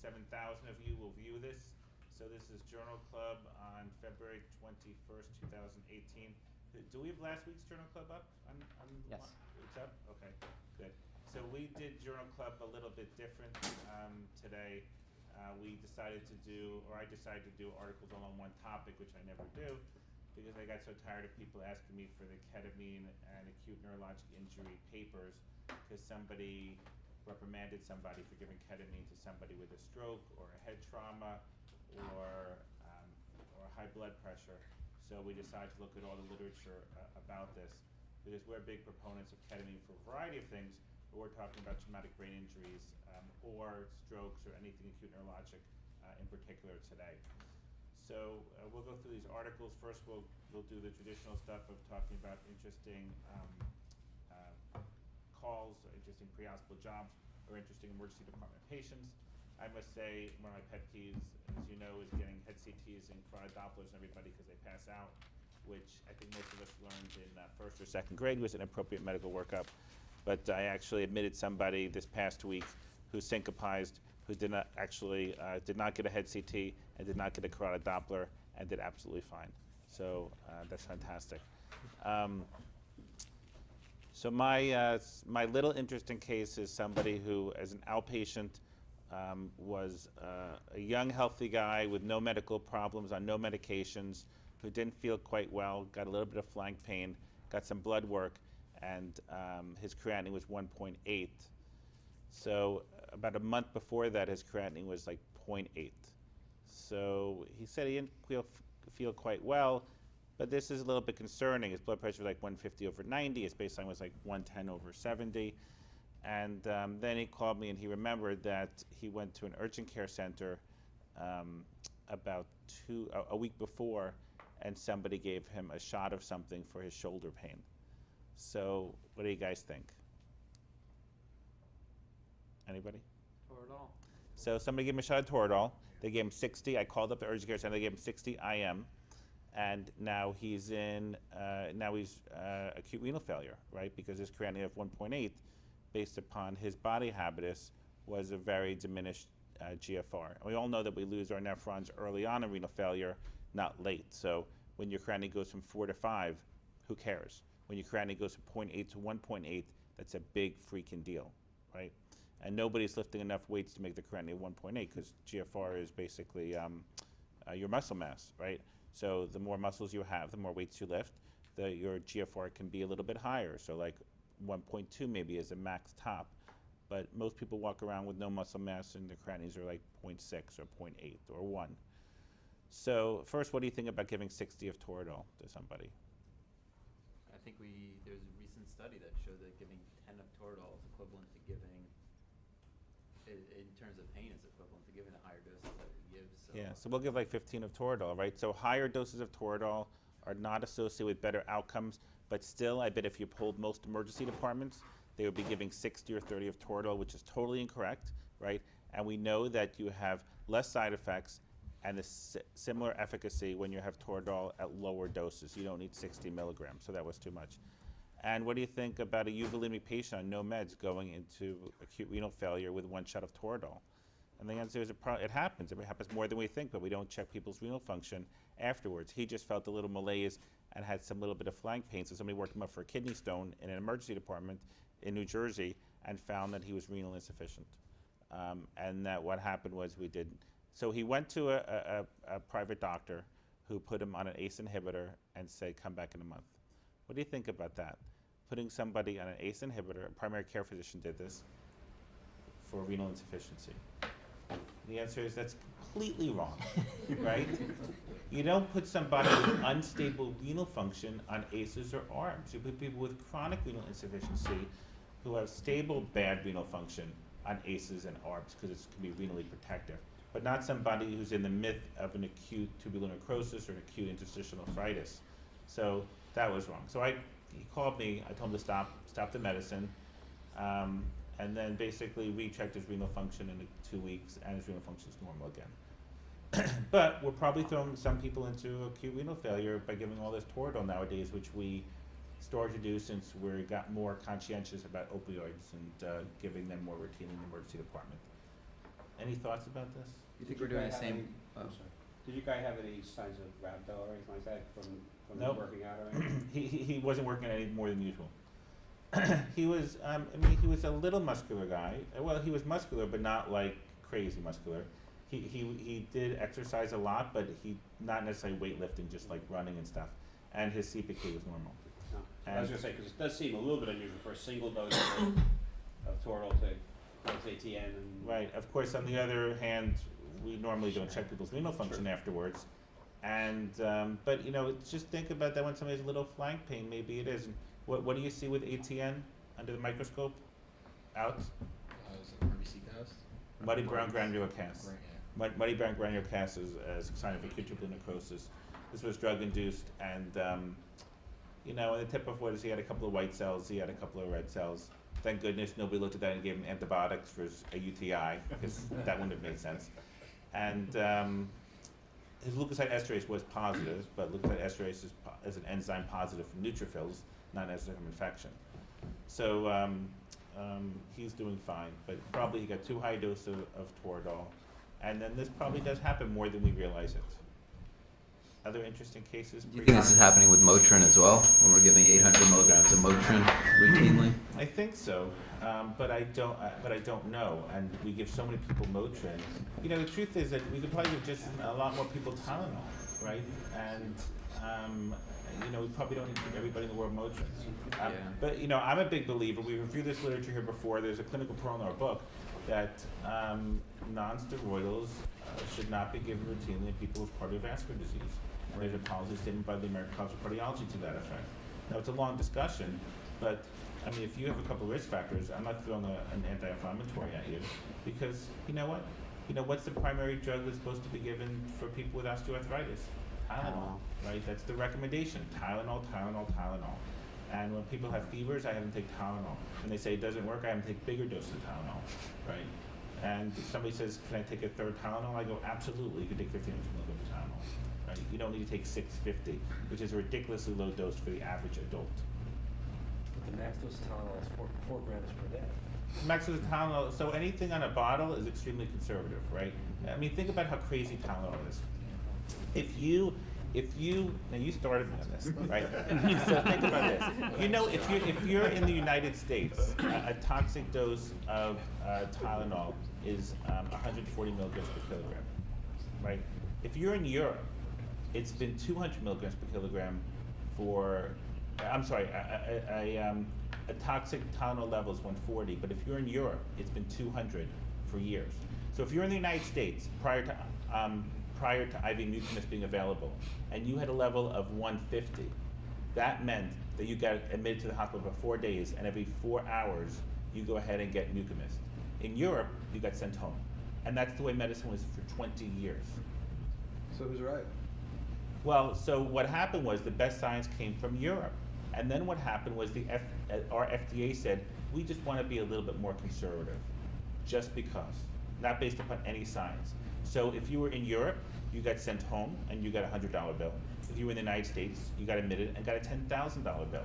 7,000 of you will view this. So this is Journal Club on February 21st, 2018. Do we have last week's Journal Club up? Yes. It's up? Okay, good. So we did Journal Club a little bit different today. We decided to do, or I decided to do articles all on one topic, which I never do, because I got so tired of people asking me for the ketamine and acute neurologic injury papers, because somebody reprimanded somebody for giving ketamine to somebody with a stroke or a head trauma or high blood pressure. So we decided to look at all the literature about this, because we're big proponents of ketamine for a variety of things, but we're talking about traumatic brain injuries or strokes or anything acute neurologic in particular today. So we'll go through these articles. First we'll do the traditional stuff of talking about interesting calls, interesting pre-hospital jobs, or interesting emergency department patients. I must say, one of my pet peeves, as you know, is getting head CTs and carotid Dopplers in everybody because they pass out, which I think most of us learned in first or second grade was an appropriate medical workup. But I actually admitted somebody this past week who's syncopized, who did not actually did not get a head CT and did not get a carotid Doppler and did absolutely fine. So that's fantastic. So my little interesting case is somebody who, as an outpatient, was a young, healthy guy with no medical problems, on no medications, who didn't feel quite well, got a little bit of flank pain, got some blood work, and his creatinine was 1.8. So about a month before that, his creatinine was like 0.8. So he said he didn't feel quite well, but this is a little bit concerning. His blood pressure was like 150/90. His baseline was like 110/70. And then he called me and he remembered that he went to an urgent care center about a week before, and somebody gave him a shot of something for his shoulder pain. So what do you guys think? Anybody? Toradol. So somebody gave him a shot of Toradol. They gave him 60. I called up the urgent care center. They gave him 60 IM. And now he's in, acute renal failure, right? Because his creatinine of 1.8, based upon his body habitus, was a very diminished GFR. And we all know that we lose our nephrons early on in renal failure, not late. So when your creatinine goes from 4 to 5, who cares? When your creatinine goes from 0.8 to 1.8, that's a big freaking deal, right? And nobody's lifting enough weights to make the creatinine 1.8, because GFR is basically your muscle mass, right? So the more muscles you have, the more weights you lift, your GFR can be a little bit higher. So like 1.2 maybe is a max top. But most people walk around with no muscle mass and their creatinines are like 0.6 or 0.8 or 1. So first, what do you think about giving 60 of Toradol to somebody? I think there's a recent study that showed that giving 10 of Toradol is equivalent to giving, in terms of pain, is equivalent to giving the higher doses that we give. So. Yeah, so we'll give like 15 of Toradol, right? So higher doses of Toradol are not associated with better outcomes, but still, I bet if you polled most emergency departments, they would be giving 60 or 30 of Toradol, which is totally incorrect, right? And we know that you have less side effects and a similar efficacy when you have Toradol at lower doses. You don't need 60 milligrams, so that was too much. And what do you think about a euvolemic patient on no meds going into acute renal failure with 1 shot of Toradol? And the answer is it happens. It happens more than we think, but we don't check people's renal function afterwards. He just felt a little malaise and had some little bit of flank pain, so somebody worked him up for a kidney stone in an emergency department in New Jersey and found that he was renal insufficient. And that what happened was so he went to a private doctor who put him on an ACE inhibitor and said, come back in a month. What do you think about that? Putting somebody on an ACE inhibitor, a primary care physician did this, for renal insufficiency. The answer is that's completely wrong, right? You don't put somebody with unstable renal function on ACEs or ARBs. You put people with chronic renal insufficiency who have stable bad renal function on ACEs and ARBs because it can be renally protective, but not somebody who's in the midst of an acute tubular necrosis or an acute interstitial nephritis. So that was wrong. So he called me, I told him to stop the medicine, and then basically rechecked his renal function in 2 weeks, and his renal function is normal again. But we're probably throwing some people into acute renal failure by giving all this Toradol nowadays, which we started to do since we got more conscientious about opioids and giving them more routinely in the emergency department. Any thoughts about this? You think we're doing the same? Oh. I'm sorry. Did you guys have any signs of rhabdo or anything like that from Nope. working out or anything? He wasn't working any more than usual. He was, I mean, he was a little muscular guy. Well, he was muscular, but not like crazy muscular. He did exercise a lot, but he not necessarily weightlifting, just like running and stuff. And his CPK was normal. No. I And- was gonna say, because it does seem a little bit unusual for a single dose of Toradol to cause ATN and. Right. Of course, on the other hand, we normally don't check people's renal function afterwards. And but you know, just think about that when somebody has a little flank pain, maybe it is. And what do you see with ATN under the microscope? Out? It's an RBC test. Muddy brown granular cast. Right, yeah. Muddy brown granular cast is as a sign of acute tubular necrosis. This was drug induced, and you know, and the tip of what is he had a couple of white cells, he had a couple of red cells. Thank goodness nobody looked at that and gave him antibiotics for a UTI, because that wouldn't have made sense. And his leukocyte esterase was positive, but leukocyte esterase is an enzyme positive from neutrophils, not necessarily from infection. So he's doing fine, but probably he got too high a dose of Toradol, and then this probably does happen more than we realize it. Other interesting cases? Do you think this is happening with Motrin as well, when we're giving 800 milligrams of Motrin routinely? I think so, but I don't know. And we give so many people Motrin. You know, the truth is that we could probably give just a lot more people Tylenol, right? And you know, we probably don't need to give everybody in the world Motrin. Yeah. But you know, I'm a big believer. We reviewed this literature here before. There's a clinical pro in our book that non-steroidals should not be given routinely in people with cardiovascular disease. And there's a policy statement by the American College of Cardiology to that effect. Now, it's a long discussion, but I mean, if you have a couple of risk factors, I'm not throwing an anti-inflammatory at you, because you know what? You know, what's the primary drug that's supposed to be given for people with osteoarthritis? Tylenol, right? That's the recommendation. Tylenol, Tylenol, Tylenol. And when people have fevers, I have them take Tylenol. When they say it doesn't work, I have them take bigger doses of Tylenol, right? And if somebody says, can I take a third Tylenol? I go, absolutely, you can take 1,500 milligrams of Tylenol, right? You don't need to take 650, which is a ridiculously low dose for the average adult. But the max dose of Tylenol is 4 grams per day. Max dose of Tylenol, so anything on a bottle is extremely conservative, right? I mean, think about how crazy Tylenol is. If you, now you started me on this, right? So think about this. You know, if you're in the United States, a toxic dose of Tylenol is 140 milligrams per kilogram, right? If you're in Europe, it's been 200 milligrams per kilogram for, I'm sorry, a toxic Tylenol level is 140, but if you're in Europe, it's been 200 for years. So if you're in the United States, prior to IV Nucamist being available, and you had a level of 150, that meant that you got admitted to the hospital for 4 days, and every 4 hours, you go ahead and get Nucamist. In Europe, you got sent home. And that's the way medicine was for 20 years. So who's right? Well, so what happened was the best science came from Europe. And then what happened was our FDA said, we just want to be a little bit more conservative, just because, not based upon any science. So if you were in Europe, you got sent home and you got a $100 bill. If you were in the United States, you got admitted and got a $10,000 bill.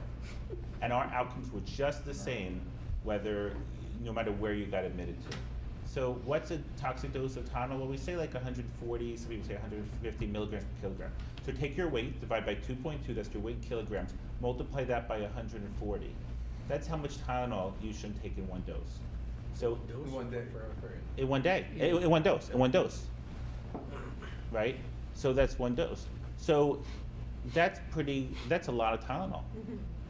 And our outcomes were just the same, no matter where you got admitted to. So what's a toxic dose of Tylenol? Well, we say like 140, some people say 150 milligrams per kilogram. So take your weight, divide by 2.2, that's your weight in kilograms, multiply that by 140. That's how much Tylenol you shouldn't take in one dose. So In 1 day for a period. in one day, in one dose, right? So that's one dose. So that's a lot of Tylenol,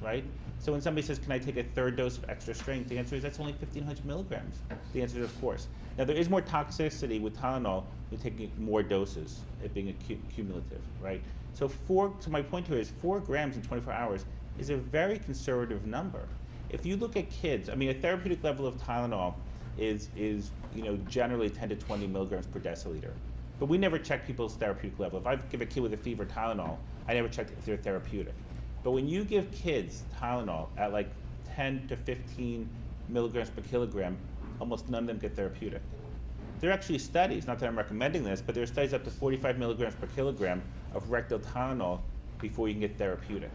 right? So when somebody says, can I take a third dose of extra strength? The answer is that's only 1,500 milligrams. The answer is of course. Now there is more toxicity with Tylenol than taking more doses, it being cumulative, right? So my point here is 4 grams in 24 hours is a very conservative number. If you look at kids, I mean, a therapeutic level of Tylenol is generally 10 to 20 milligrams per deciliter. But we never check people's therapeutic level. If I give a kid with a fever Tylenol, I never check if they're therapeutic. But when you give kids Tylenol at like 10 to 15 milligrams per kilogram, almost none of them get therapeutic. There are actually studies, not that I'm recommending this, but there are studies up to 45 milligrams per kilogram of rectal Tylenol before you can get therapeutic,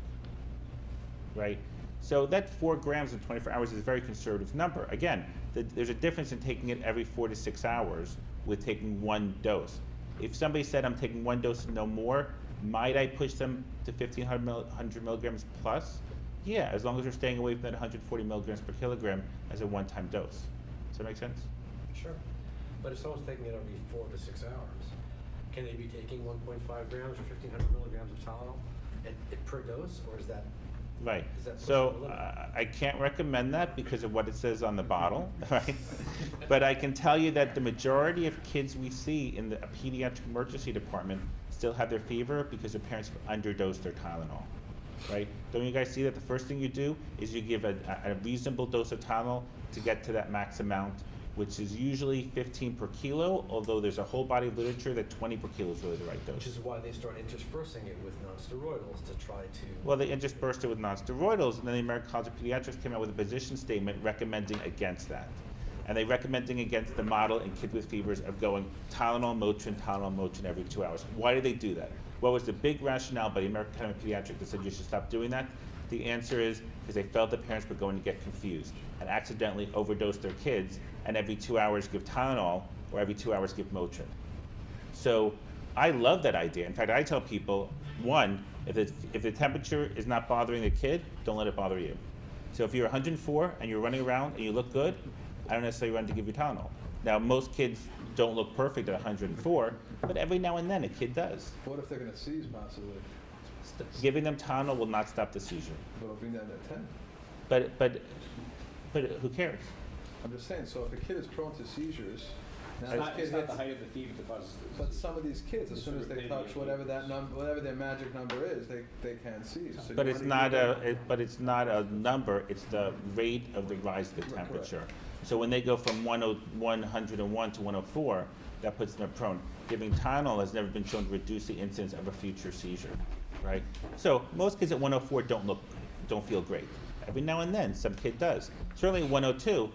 right? So that 4 grams in 24 hours is a very conservative number. Again, there's a difference in taking it every 4 to 6 hours with taking one dose. If somebody said I'm taking one dose and no more, might I push them to 1,500 milligrams plus? Yeah, as long as they're staying away from that 140 milligrams per kilogram as a one-time dose. Does that make sense? Sure. But if someone's taking it every 4 to 6 hours, can they be taking 1.5 grams or 1,500 milligrams of Tylenol per dose, or is that? Right. Is that So pushing the limit? I can't recommend that because of what it says on the bottle, right? But I can tell you that the majority of kids we see in the pediatric emergency department still have their fever because their parents have underdosed their Tylenol, right? Don't you guys see that the first thing you do is you give a reasonable dose of Tylenol to get to that max amount, which is usually 15 per kilo, although there's a whole body of literature that 20 per kilo is really the right dose. Which is why they start interspersing it with nonsteroidals to try to. Well, they interspersed it with nonsteroidals, and then the American College of Pediatrics came out with a position statement recommending against that. And they recommending against the model in kids with fevers of going Tylenol, Motrin every 2 hours. Why did they do that? What was the big rationale by the American College of Pediatrics that said you should stop doing that? The answer is because they felt the parents were going to get confused and accidentally overdose their kids and every 2 hours give Tylenol or every 2 hours give Motrin. So I love that idea. In fact, I tell people, one, if the temperature is not bothering the kid, don't let it bother you. So if you're 104 and you're running around and you look good, I don't necessarily run to give you Tylenol. Now, most kids don't look perfect at 104, but every now and then a kid does. What if they're gonna seize possibly? Giving them Tylenol will not stop the seizure. But it'll bring down to 10. But who cares? I'm just saying, so if a kid is prone to seizures, now It's this not, kid it's not hits, the height of the fever that causes the but disease. some of these kids, as It's soon the as they rapidity touch of whatever the that seizure. number, whatever their magic number is, they can't seize. So But you it's wanna not give them- but it's not a number, it's the rate of the rise of the Correct. temperature. So when they go from 101 to 104, that puts them prone. Giving Tylenol has never been shown to reduce the incidence of a future seizure, right? So most kids at 104 don't feel great. Every now and then, some kid does. Certainly at 102,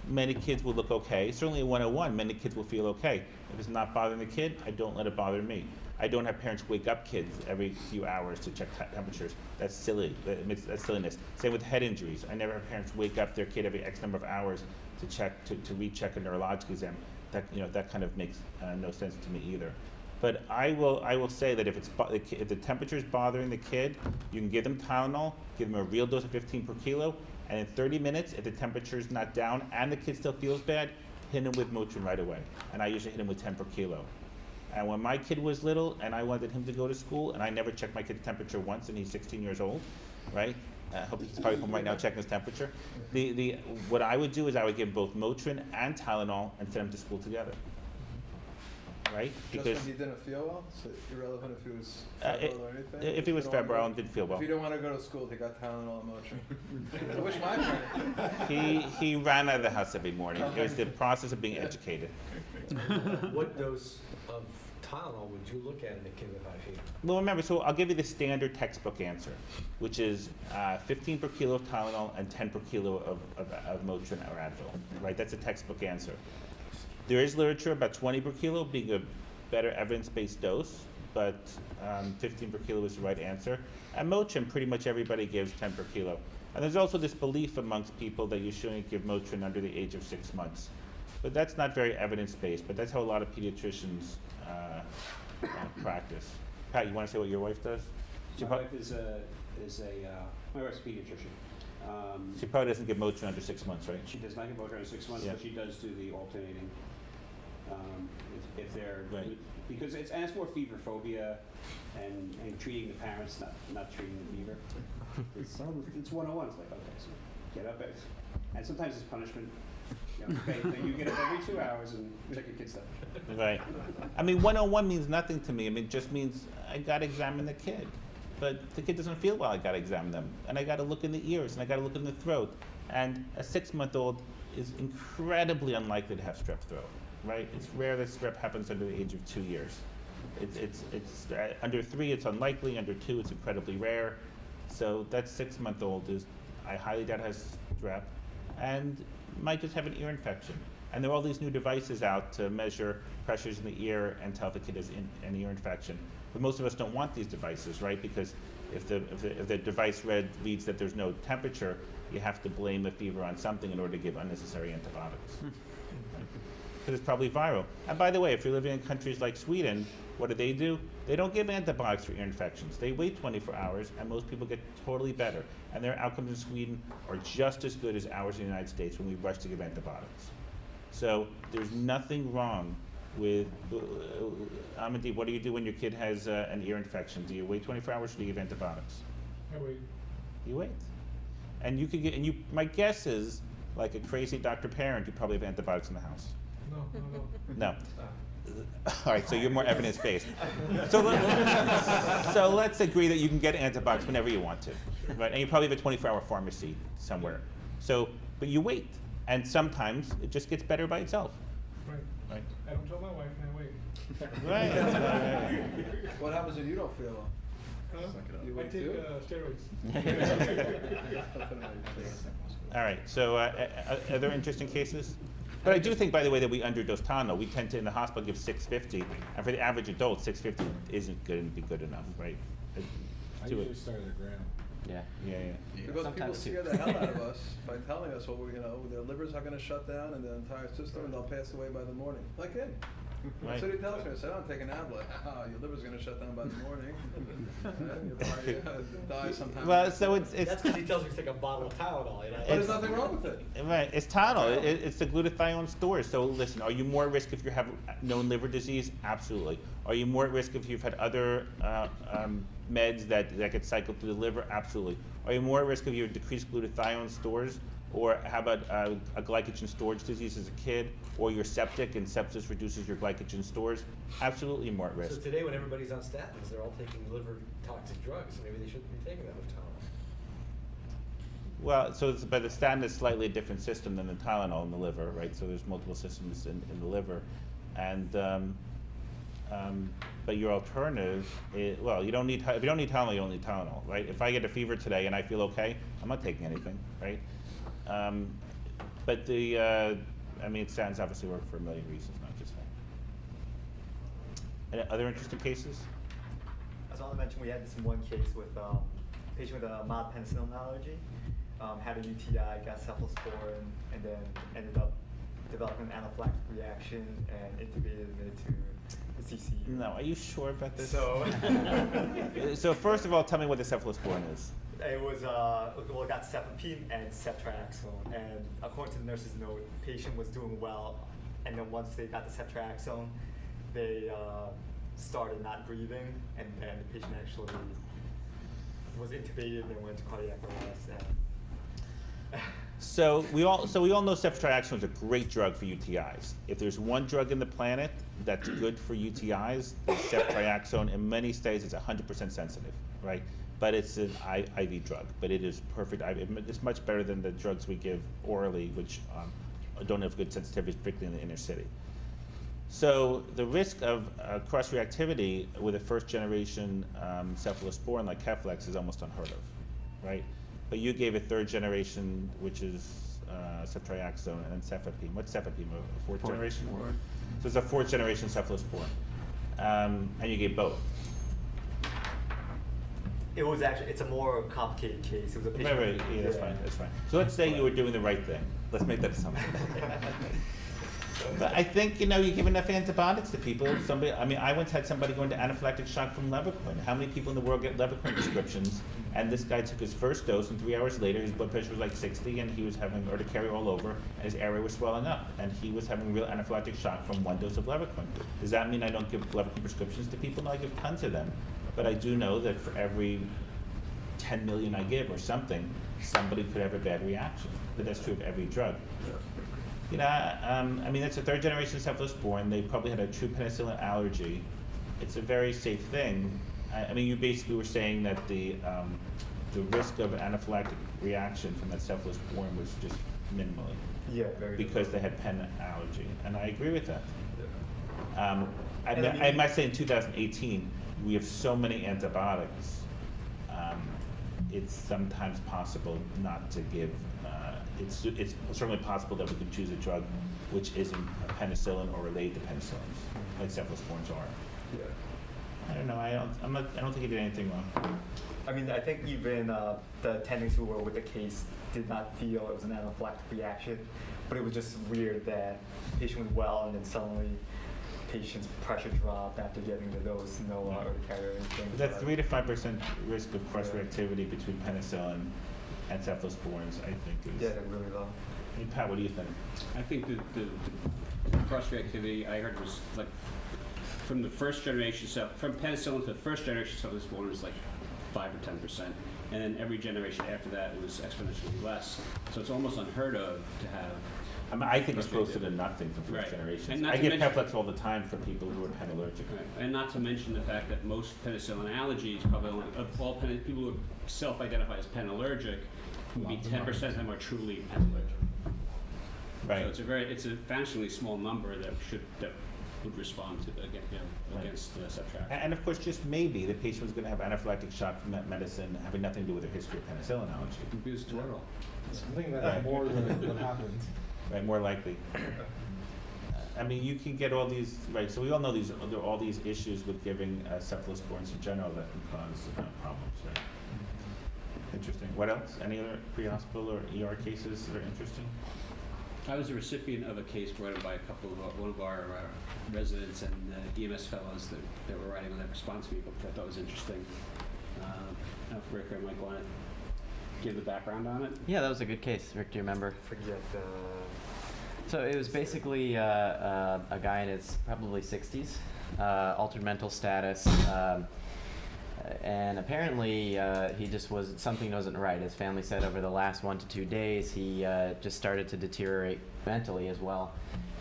many kids will look okay. Certainly at 101, many kids will feel okay. If it's not bothering the kid, I don't let it bother me. I don't have parents wake up kids every few hours to check temperatures. That's silly. That's silliness. Same with head injuries. I never have parents wake up their kid every X number of hours to check to recheck a neurological exam. That kind of makes no sense to me either. But I will say that if the temperature is bothering the kid, you can give them Tylenol, give them a real dose of 15 per kilo, and in 30 minutes, if the temperature is not down and the kid still feels bad, hit him with Motrin right away. And I usually hit him with 10 per kilo. And when my kid was little and I wanted him to go to school, and I never checked my kid's temperature once, and he's 16 years old, right? I hope he's probably home right now checking his temperature. What I would do is I would give both Motrin and Tylenol and send him to school together. Right? Just Because when he didn't feel well, so irrelevant if he was Uh, febrile or anything? if he was You don't wanna febrile go- and didn't feel well. If you don't wanna go to school, they got Tylenol and Motrin. I wish my parents. he ran out of the house every morning. It was the process of being educated. What dose of Tylenol would you look at in a kid with high fever? Well, remember, so I'll give you the standard textbook answer, which is 15 per kilo of Tylenol and 10 per kilo of Motrin or Advil, right? That's a textbook answer. There is literature about 20 per kilo being a better evidence-based dose, but 15 per kilo is the right answer. And Motrin, pretty much everybody gives 10 per kilo. And there's also this belief amongst people that you shouldn't give Motrin under the age of 6 months. But that's not very evidence-based, but that's how a lot of pediatricians practice. Pat, you want to say what your wife does? She, My prob- wife is my wife's a pediatrician. she probably doesn't give Motrin under 6 months, right? She does not give Motrin under 6 months, Yeah. but she does do the alternating. If they're, Right. because it's more fever phobia and treating the parents, not treating the fever. It's 101, it's like, okay, so get up, and sometimes it's punishment. Okay, then you get up every 2 hours and check your kid's stuff. Right. I mean, 101 means nothing to me. I mean, it just means I got to examine the kid. But the kid doesn't feel well, I got to examine them. And I got to look in the ears, and I got to look in the throat. And a 6-month-old is incredibly unlikely to have strep throat, right? It's rare that strep happens under the age of 2 years. It's under 3, it's unlikely. Under 2, it's incredibly rare. So that 6-month-old I highly doubt has strep, and might just have an ear infection. And there are all these new devices out to measure pressures in the ear and tell if the kid has an ear infection. But most of us don't want these devices, right? Because if the device reads that there's no temperature, you have to blame the fever on something in order to give unnecessary antibiotics. because it's probably viral. And by the way, if you're living in countries like Sweden, what do? They don't give antibiotics for ear infections. They wait 24 hours, and most people get totally better. And their outcomes in Sweden are just as good as ours in the United States when we rush to give antibiotics. So there's nothing wrong with, Amandeep, what do you do when your kid has an ear infection? Do you wait 24 hours or do you give antibiotics? I wait. You wait. And you could get, and you, my guess is, like a crazy doctor parent, you probably have antibiotics in the house. No. No. All right, so you're more evidence-based. So, so let's agree that you can get antibiotics whenever you want to, right? And you probably have a 24-hour pharmacy somewhere. So, but you wait, and sometimes it just gets better by itself. Right. Right. I don't tell my wife and I wait. Right. What happens if you don't feel well? Huh? You I wait take too? steroids. All right. So, are there interesting cases? But I do think, by the way, that we underdose Tylenol. We tend to, in the hospital, give 650, and for the average adult, 650 isn't going to be good enough, right? I Do it. usually start at a gram. Yeah. Yeah, yeah. Because people Sometimes scare too. the hell out of us by telling us, well, their livers are gonna shut down and the entire system, and they'll pass away by the morning. Like him. Right. That's what he tells me. I said, I'm taking Advil. Your liver's gonna shut down by the morning. You'll probably die sometime. Well, so it's That's because he tells me to take a bottle of Tylenol, you know? But there's nothing wrong with it. right. It's Tylenol. It's the glutathione stores. So listen, are you more at risk if you have known liver disease? Absolutely. Are you more at risk if you've had other meds that get cycled through the liver? Absolutely. Are you more at risk if you have decreased glutathione stores? Or how about a glycogen storage disease as a kid? Or you're septic and sepsis reduces your glycogen stores? Absolutely more at So risk. today when everybody's on statins, they're all taking liver toxic drugs, so maybe they shouldn't be taking that much Tylenol. Well, so but the statin is slightly a different system than the Tylenol in the liver, right? So there's multiple systems in the liver. And but your alternative, well, you don't need, if you don't need Tylenol, you don't need Tylenol, right? If I get a fever today and I feel okay, I'm not taking anything, right? But I mean, statins obviously work for a million reasons, not just that. Any other interesting cases? As I mentioned, we had this one case with a patient with a mild penicillin allergy, had a UTI, got cephalosporin, and then ended up developing an anaphylactic reaction and intubated admitted to the CCU. No, are you sure about this? So, So first of all, tell me what the cephalosporin is. it was, well, it got cefepime and ceftriaxone, and according to the nurse's note, the patient was doing well, and then once they got the ceftriaxone, they started not breathing, and then the patient actually was intubated and went to cardiac arrest. And So we all know ceftriaxone is a great drug for UTIs. If there's one drug in the planet that's good for UTIs, it's ceftriaxone. In many studies, it's 100% sensitive, right? But it's an IV drug, but it is perfect. It's much better than the drugs we give orally, which don't have good sensitivity, particularly in the inner city. So the risk of cross-reactivity with a first-generation cephalosporin like Keflex is almost unheard of, right? But you gave a third generation, which is ceftriaxone, and then cefepime. What's cefepime? A fourth generation? So it's a fourth generation cephalosporin. And you gave both. it was actually, it's a more complicated case. It was a Right, patient. right, yeah, that's fine, that's fine. So let's say you were doing the right thing. Let's make that assumption. But I think, you give enough antibiotics to people. I once had somebody go into anaphylactic shock from Levaquin. How many people in the world get Levaquin prescriptions? And this guy took his first dose, and 3 hours later, his blood pressure was like 60, and he was having urticaria all over, and his airway was swelling up. And he was having real anaphylactic shock from 1 dose of Levaquin. Does that mean I don't give Levaquin prescriptions to people? No, I give tons of them. But I do know that for every 10 million I give or something, somebody could have a bad reaction. But that's true of every drug. That's a third generation cephalosporin. They probably had a true penicillin allergy. It's a very safe thing. You basically were saying that the risk of anaphylactic reaction from that cephalosporin was just minimally. Yeah, very. Because they had pen allergy, and I agree with that. And I must say in 2018, we have so many antibiotics, it's sometimes possible not to give, it's certainly possible that we could choose a drug which isn't a penicillin or related to penicillins, like cephalosporins are. I don't know, I don't think he did anything wrong. I mean, I think even the attendings who were with the case did not feel it was an anaphylactic reaction, but it was just weird that the patient was well and then suddenly patient's pressure dropped after getting the dose, no urticaria or anything. That 3 to 5% risk of cross-reactivity between penicillin and cephalosporins, I think is. Yeah, they're really low. I mean, Pat, what do you think? I think the cross-reactivity I heard was like from the first generation, so from penicillin to the first generation cephalosporin was like 5 or 10%, and then every generation after that was exponentially less. So it's almost unheard of to have. I mean, I think it's closer to nothing for first Right. generations. And not I to give mention- Peplex all the time for people who are pen allergic. Right. And not to mention the fact that most penicillin allergies, probably only, of all people who self-identify as pen allergic, maybe 10% of them are truly pen allergic. Right. So it's a vanishingly small number that would respond to against subtraction. And of course, just maybe the patient was going to have anaphylactic shock from that medicine having nothing to do with their history of penicillin allergy. Abuse Toradol. Something that Right. more than what happens. Right, more likely. I mean, you can get all these, right, so we all know there are all these issues with giving cephalosporins in general that can cause problems, right? Interesting. What else? Any other pre-hospital or ER cases that are interesting? I was a recipient of a case brought in by one of our residents and EMS fellows that were writing on that response vehicle, which I thought was interesting. I don't know if Rick or Mike want to give the background on it. Yeah, that was a good case. Rick, do you remember? Forget So it was basically a guy in his probably 60s, altered mental status, and apparently he just something wasn't right. His family said over the last 1 to 2 days he just started to deteriorate mentally as well.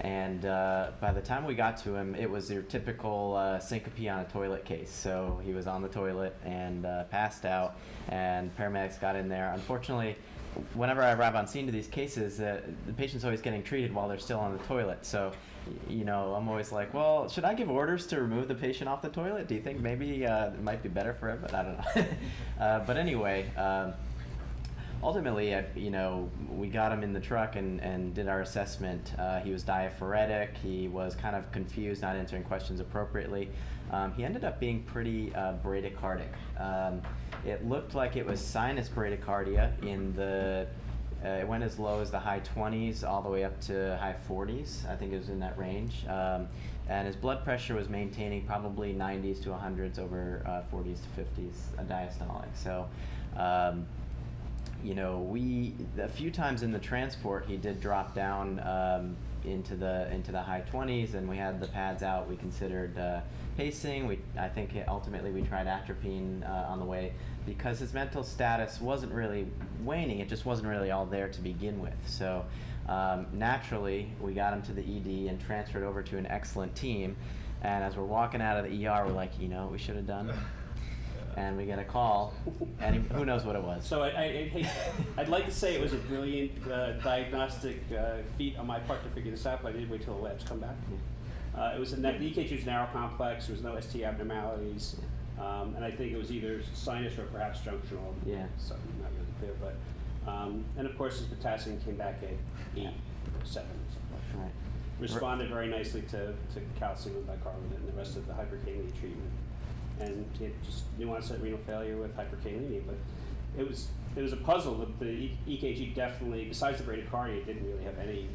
And by the time we got to him, it was your typical syncope on a toilet case. So he was on the toilet and passed out, and paramedics got in there. Unfortunately, whenever I arrive on scene to these cases, the patient's always getting treated while they're still on the toilet. So, I'm always like, well, should I give orders to remove the patient off the toilet? Do you think maybe it might be better for him? But I don't know. But anyway, ultimately, we got him in the truck and did our assessment. He was diaphoretic. He was kind of confused, not answering questions appropriately. He ended up being pretty bradycardic. It looked like it was sinus bradycardia it went as low as the high 20s all the way up to high 40s. I think it was in that range. And his blood pressure was maintaining probably 90s to 100s over 40s to 50s diastolic. So, a few times in the transport, he did drop down into the high 20s, and we had the pads out. We considered pacing. I think ultimately we tried atropine on the way because his mental status wasn't really waning. It just wasn't really all there to begin with. So naturally, we got him to the ED and transferred over to an excellent team. And as we're walking out of the ER, we're like, what we should have done? And we get a call, and who knows what it was. So I'd like to say it was a brilliant diagnostic feat on my part to figure this out, but I did wait till the labs come back. It was the EKG was narrow complex. There was no ST abnormalities, and I think it was either sinus or perhaps junctional. Yeah. So I'm not really clear, but and of course his potassium came back at 8 or 7. Right. Responded very nicely to calcium and bicarbonate and the rest of the hyperkalemia treatment. And he had just new onset renal failure with hyperkalemia, but it was a puzzle. The EKG definitely, besides the bradycardia, didn't really have any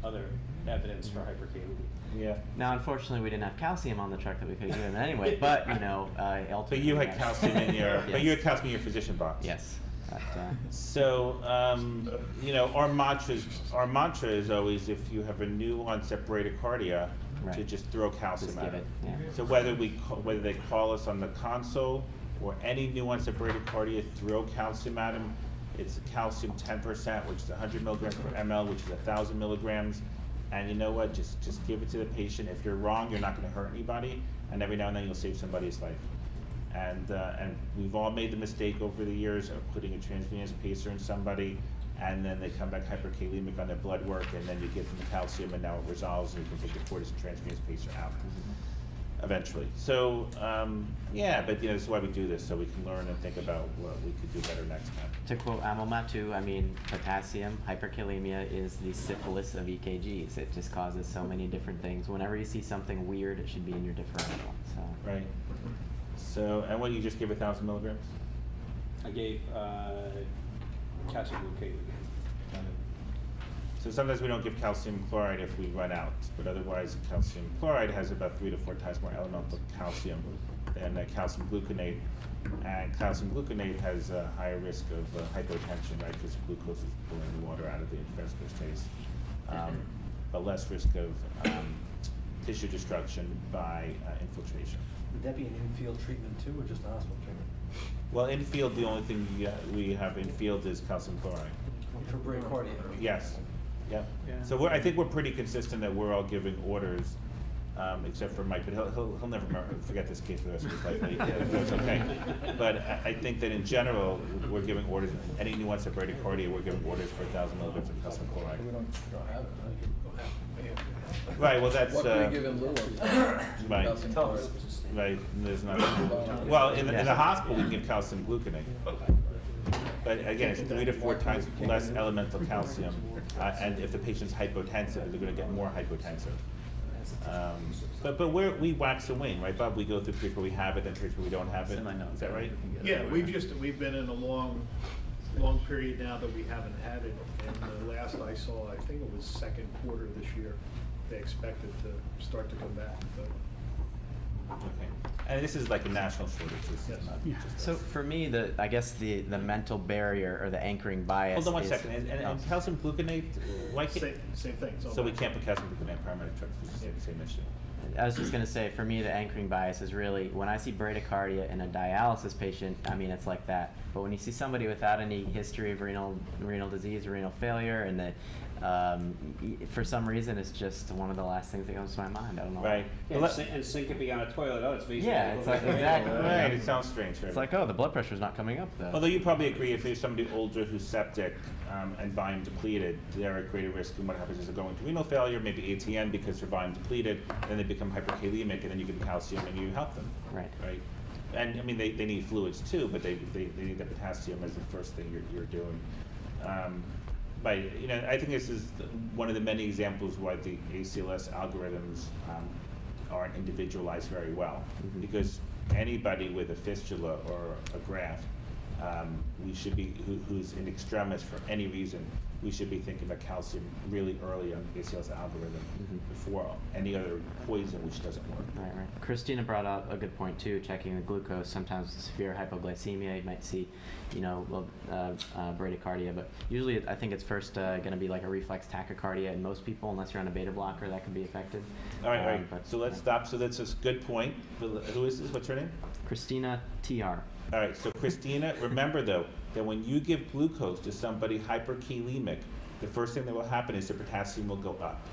other evidence for hyperkalemia. Yeah. Now, unfortunately, we didn't have calcium on the truck that we could give him anyway. But ultimately, But you had yes. calcium in your, Yes. but you had calcium in your physician box. Yes. But, So, our mantra is always if you have a new onset bradycardia, to Right. just throw calcium Just at give it. it. Yeah. So whether they call us on the console or any new onset bradycardia, throw calcium at them. It's calcium 10%, which is 100 milligrams per ml, which is 1,000 milligrams. And you know what? Just give it to the patient. If you're wrong, you're not going to hurt anybody, and every now and then you'll save somebody's life. And we've all made the mistake over the years of putting a transvenous pacer in somebody, and then they come back hyperkalemic on their blood work, and then you give them the calcium, and now it resolves, and you can take the cortisone transvenous pacer out. eventually. So, yeah, but this is why we do this, so we can learn and think about what we could do better next time. To quote Amalmatu, I mean, potassium hyperkalemia is the syphilis of EKGs. It just causes so many different things. Whenever you see something weird, it should be in your differential. So. Right. So, and what, you just give 1,000 milligrams? I gave calcium glucate. So sometimes we don't give calcium chloride if we run out, but otherwise calcium chloride has about 3 to 4 times more elemental calcium than calcium gluconate. And calcium gluconate has a higher risk of hypotension, right, because glucose is pulling the water out of the intravascular space, but less risk of tissue destruction by infiltration. Would that be an in-field treatment too, or just a hospital treatment? Well, in field, the only thing we have in field is calcium chloride. For bradycardia? Yes. Yep. Yeah. So I think we're pretty consistent that we're all giving orders, except for Mike, but he'll never forget this case for the rest of his life. Yeah, that's okay. But I think that in general, we're giving orders. Anyone who wants a bradycardia, we're giving orders for 1,000 milligrams of calcium chloride. We don't have it, right? Right. Well, that's What can we give in lieu of? right. Calcium chloride? Right. There's not. Well, in the hospital, we can give calcium gluconate. But again, it's 3 to 4 times less elemental calcium, and if the patient's hypotensive, they're going to get more hypotensive. But we wax and wane, right, Bob? We go through periods where we have it and periods where we don't have it. Is that right? Yeah, we've been in a long period now that we haven't had it, and the last I saw, I think it was second quarter this year, they expected to start to come back, but. Okay. And this is like a national shortage. This is not just So us. for me, I guess the mental barrier or the anchoring bias. Hold on one is, second. And calcium gluconate, why can't? Same thing. So we can't put calcium gluconate in paramedic trucks. It's the same issue. I was just going to say, for me, the anchoring bias is really, when I see bradycardia in a dialysis patient, I mean, it's like that. But when you see somebody without any history of renal disease or renal failure, and that for some reason it's just one of the last things that comes to my mind. I don't know. Right. Yeah, Well, and syncope on a toilet, oh, it's easy. Yeah, it's like, exactly. Right. It sounds strange. Right? It's like, oh, the blood pressure's not coming up though. Although you probably agree if there's somebody older who's septic and volume depleted, they're at greater risk. And what happens is they're going to renal failure, maybe ATN because they're volume depleted, then they become hyperkalemic, and then you give calcium and you help them. Right. Right. And I mean, they need fluids too, but they need the potassium as the first thing you're doing. But I think this is one of the many examples why the ACLS algorithms aren't individualized very well, because anybody with a fistula or a graft, we should be who's in extremis for any reason. We should be thinking about calcium really early on the ACLS algorithm before any other poison which doesn't work. Right. Christina brought up a good point too, checking the glucose. Sometimes severe hypoglycemia, you might see, bradycardia, but usually I think it's first going to be like a reflex tachycardia in most people, unless you're on a beta blocker, that can be affected. All right. But, So let's stop. So that's a good point. Who is this? What's her name? Christina TR. All right, so Christina, remember though, that when you give glucose to somebody hyperkalemic, the first thing that will happen is the potassium will go up.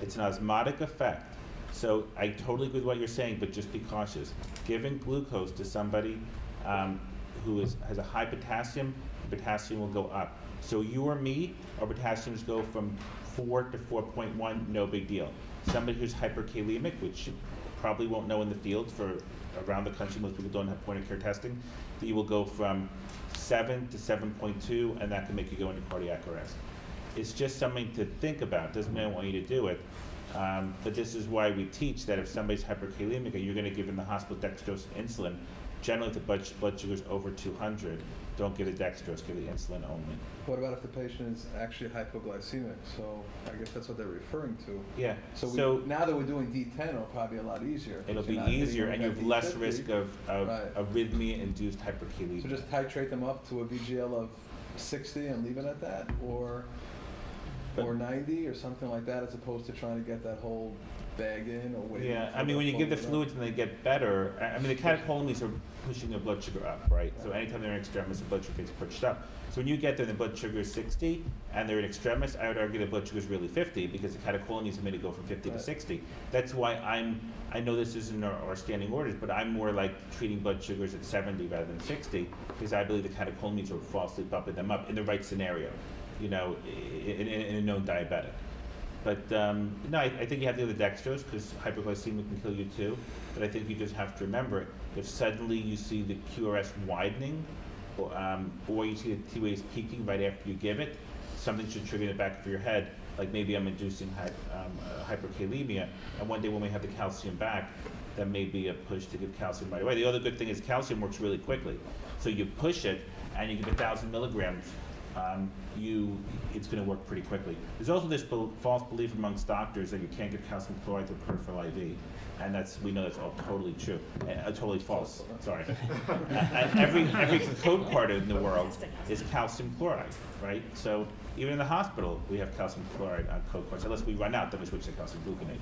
It's an osmotic effect. So I totally agree with what you're saying, but just be cautious. Giving glucose to somebody who has a high potassium, the potassium will go up. So you or me, our potassiums go from 4 to 4.1, no big deal. Somebody who's hyperkalemic, which you probably won't know in the field for around the country, most people don't have point of care testing, that you will go from 7 to 7.2, and that can make you go into cardiac arrest. It's just something to think about. Doesn't mean I want you to do it, but this is why we teach that if somebody's hyperkalemic and you're going to give in the hospital dextrose insulin, generally if the blood sugar is over 200, don't give the dextrose, give the insulin only. What about if the patient is actually hypoglycemic? So I guess that's what they're referring to. Yeah. So now that we're doing D10, it'll probably be a lot easier. It'll You're be not hitting easier, them and you at have less D50. risk of Right. arrhythmia-induced hyperkalemia. So just titrate them up to a VGL of 60 and leave it at that, or 90 or something like that, as opposed to trying to get that whole bag in or waiting. Yeah, for I mean, when you give the full fluids and they get better, I mean, the catecholamines are pushing their blood sugar up, right? So anytime they're in extremis, the blood sugar gets pushed up. So when you get there and the blood sugar is 60 and they're in extremis, I would argue the blood sugar is really 50 because the catecholamines have made it go from 50 to Right. 60. That's why I know this isn't our standing orders, but I'm more like treating blood sugars at 70 rather than 60 because I believe the catecholamines are falsely bumping them up in the right scenario, in a known diabetic. But no, I think you have to do the dextrose because hyperglycemia can kill you too. But I think you just have to remember if suddenly you see the QRS widening, or you see the T-waves peaking right after you give it, something should trigger in the back of your head. Like maybe I'm inducing hyperkalemia, and one day when we have the calcium back, that may be a push to give calcium right away. The other good thing is calcium works really quickly. So you push it and you give 1,000 milligrams, it's going to work pretty quickly. There's also this false belief amongst doctors that you can't give calcium chloride through peripheral IV, and we know that's all totally true, totally false. Sorry. And every code card in the world is calcium chloride, right? So even in the hospital, we have calcium chloride on code cards. Unless we run out, then we switch to calcium gluconate.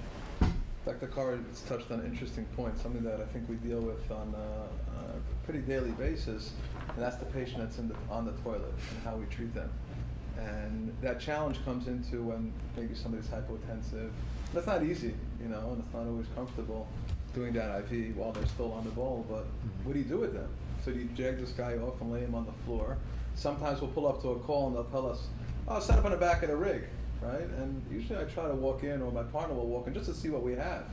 Dr. Carr has touched on an interesting point, something that I think we deal with on a pretty daily basis, and that's the patient that's on the toilet and how we treat them. And that challenge comes into when maybe somebody's hypotensive. That's not easy, and it's not always comfortable doing that IV while they're still on the bowl, but what do you do with them? So do you drag this guy off and lay him on the floor? Sometimes we'll pull up to a call and they'll tell us, oh, set up on the back of the rig. Right? And usually I try to walk in, or my partner will walk in just to see what we have.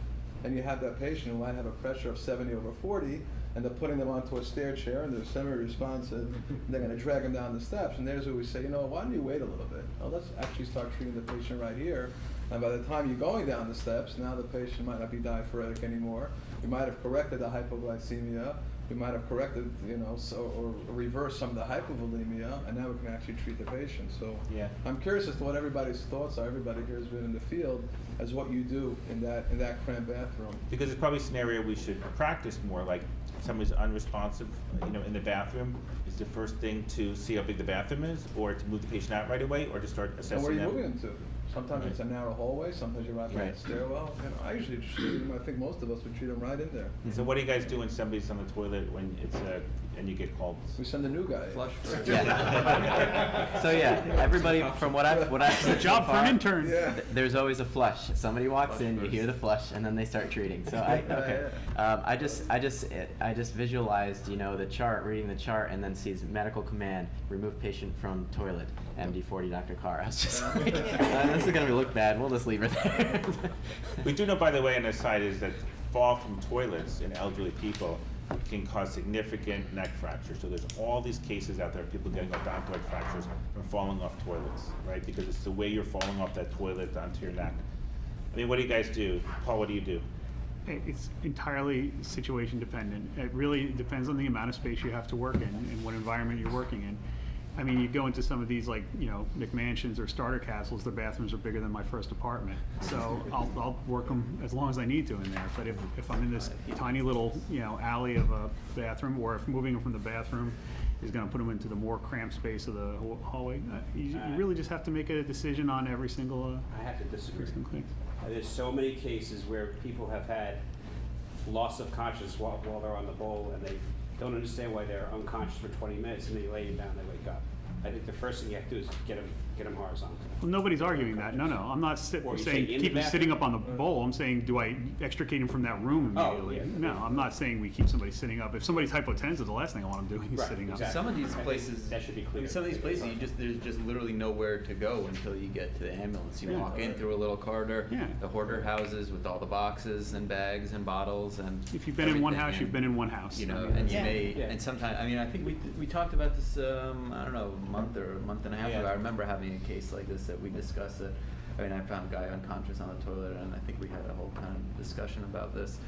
And you have that patient who might have a pressure of 70/40, and they're putting them onto a stair chair, and they're semi-responsive, and they're going to drag them down the steps. And there's where we say, why don't you wait a little bit? Well, let's actually start treating the patient right here. And by the time you're going down the steps, now the patient might not be diaphoretic anymore. You might have corrected the hypoglycemia. We might have corrected, or reversed some of the hypovolemia, and now we can actually treat the patient. So yeah. I'm curious as to what everybody's thoughts are. Everybody here has been in the field as what you do in that cramped bathroom. Because it's probably a scenario we should practice more, like somebody's unresponsive, in the bathroom. Is the first thing to see how big the bathroom is, or to move the patient out right away, or to start assessing And where are you them? moving them to? Sometimes it's a narrow hallway, sometimes you're right by the stairwell. I usually just treat them, I think most of us would treat them right in there. So what do you guys do when somebody's on the toilet when it's and you get called? We send a new guy. Flush first. Yeah. So yeah, everybody from what I've seen so Job for far, an intern. Yeah. there's always a flush. Somebody walks in, you hear the flush, and then they start treating. So I just visualized, the chart, reading the chart, and then sees medical command, remove patient from toilet, MD40 Dr. Carr. I was just like, this is gonna look bad. We'll just leave it there. We do know, by the way, on the side is that fall from toilets in elderly people can cause significant neck fractures. So there's all these cases out there of people getting odontoid fractures from falling off toilets, right? Because it's the way you're falling off that toilet onto your neck. I mean, what do you guys do? Paul, what do you do? It's entirely situation dependent. It really depends on the amount of space you have to work in and what environment you're working in. I mean, you go into some of these McMansions or starter castles, their bathrooms are bigger than my first apartment. So I'll work them as long as I need to in there. But if I'm in this tiny little, alley of a bathroom, or if moving them from the bathroom is gonna put them into the more cramped space of the hallway, you really just have to make a decision on every single I have to disagree. thing. There's so many cases where people have had loss of consciousness while they're on the bowl, and they don't understand why they're unconscious for 20 minutes, and then you lay them down, they wake up. I think the first thing you have to do is get them horizontal. Well, nobody's arguing that. No, I'm not Or you saying say in keep the him sitting up on the bowl. I'm saying, do I extricate him from that room Oh, immediately? yeah. No, I'm not saying we keep somebody sitting up. If somebody's hypotensive, the last thing I want them doing is Right, sitting up. exactly. Some of these I think places, that should be clear. some of these places, there's just literally nowhere to go until you get to the ambulance. You Yeah. walk in through a little corridor, Yeah. the hoarder houses with all the boxes and bags and bottles and. If you've been in one everything, house, you've and, been in one house. You I know, mean, and you Yeah. may, Yeah. and sometimes, I mean, I think we talked about this, I don't know, a month and a half ago. I remember having a case like this that we discussed it. I mean, I found a guy unconscious on the toilet, and I think we had a whole kind of discussion about this.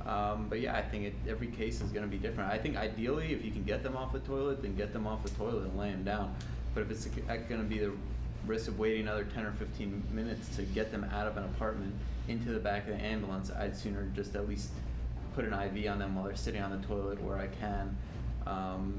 But yeah, I think every case is going to be different. I think ideally, if you can get them off the toilet, then get them off the toilet and lay them down. But if it's going to be the risk of waiting another 10 or 15 minutes to get them out of an apartment into the back of the ambulance, I'd sooner just at least put an IV on them while they're sitting on the toilet where I can,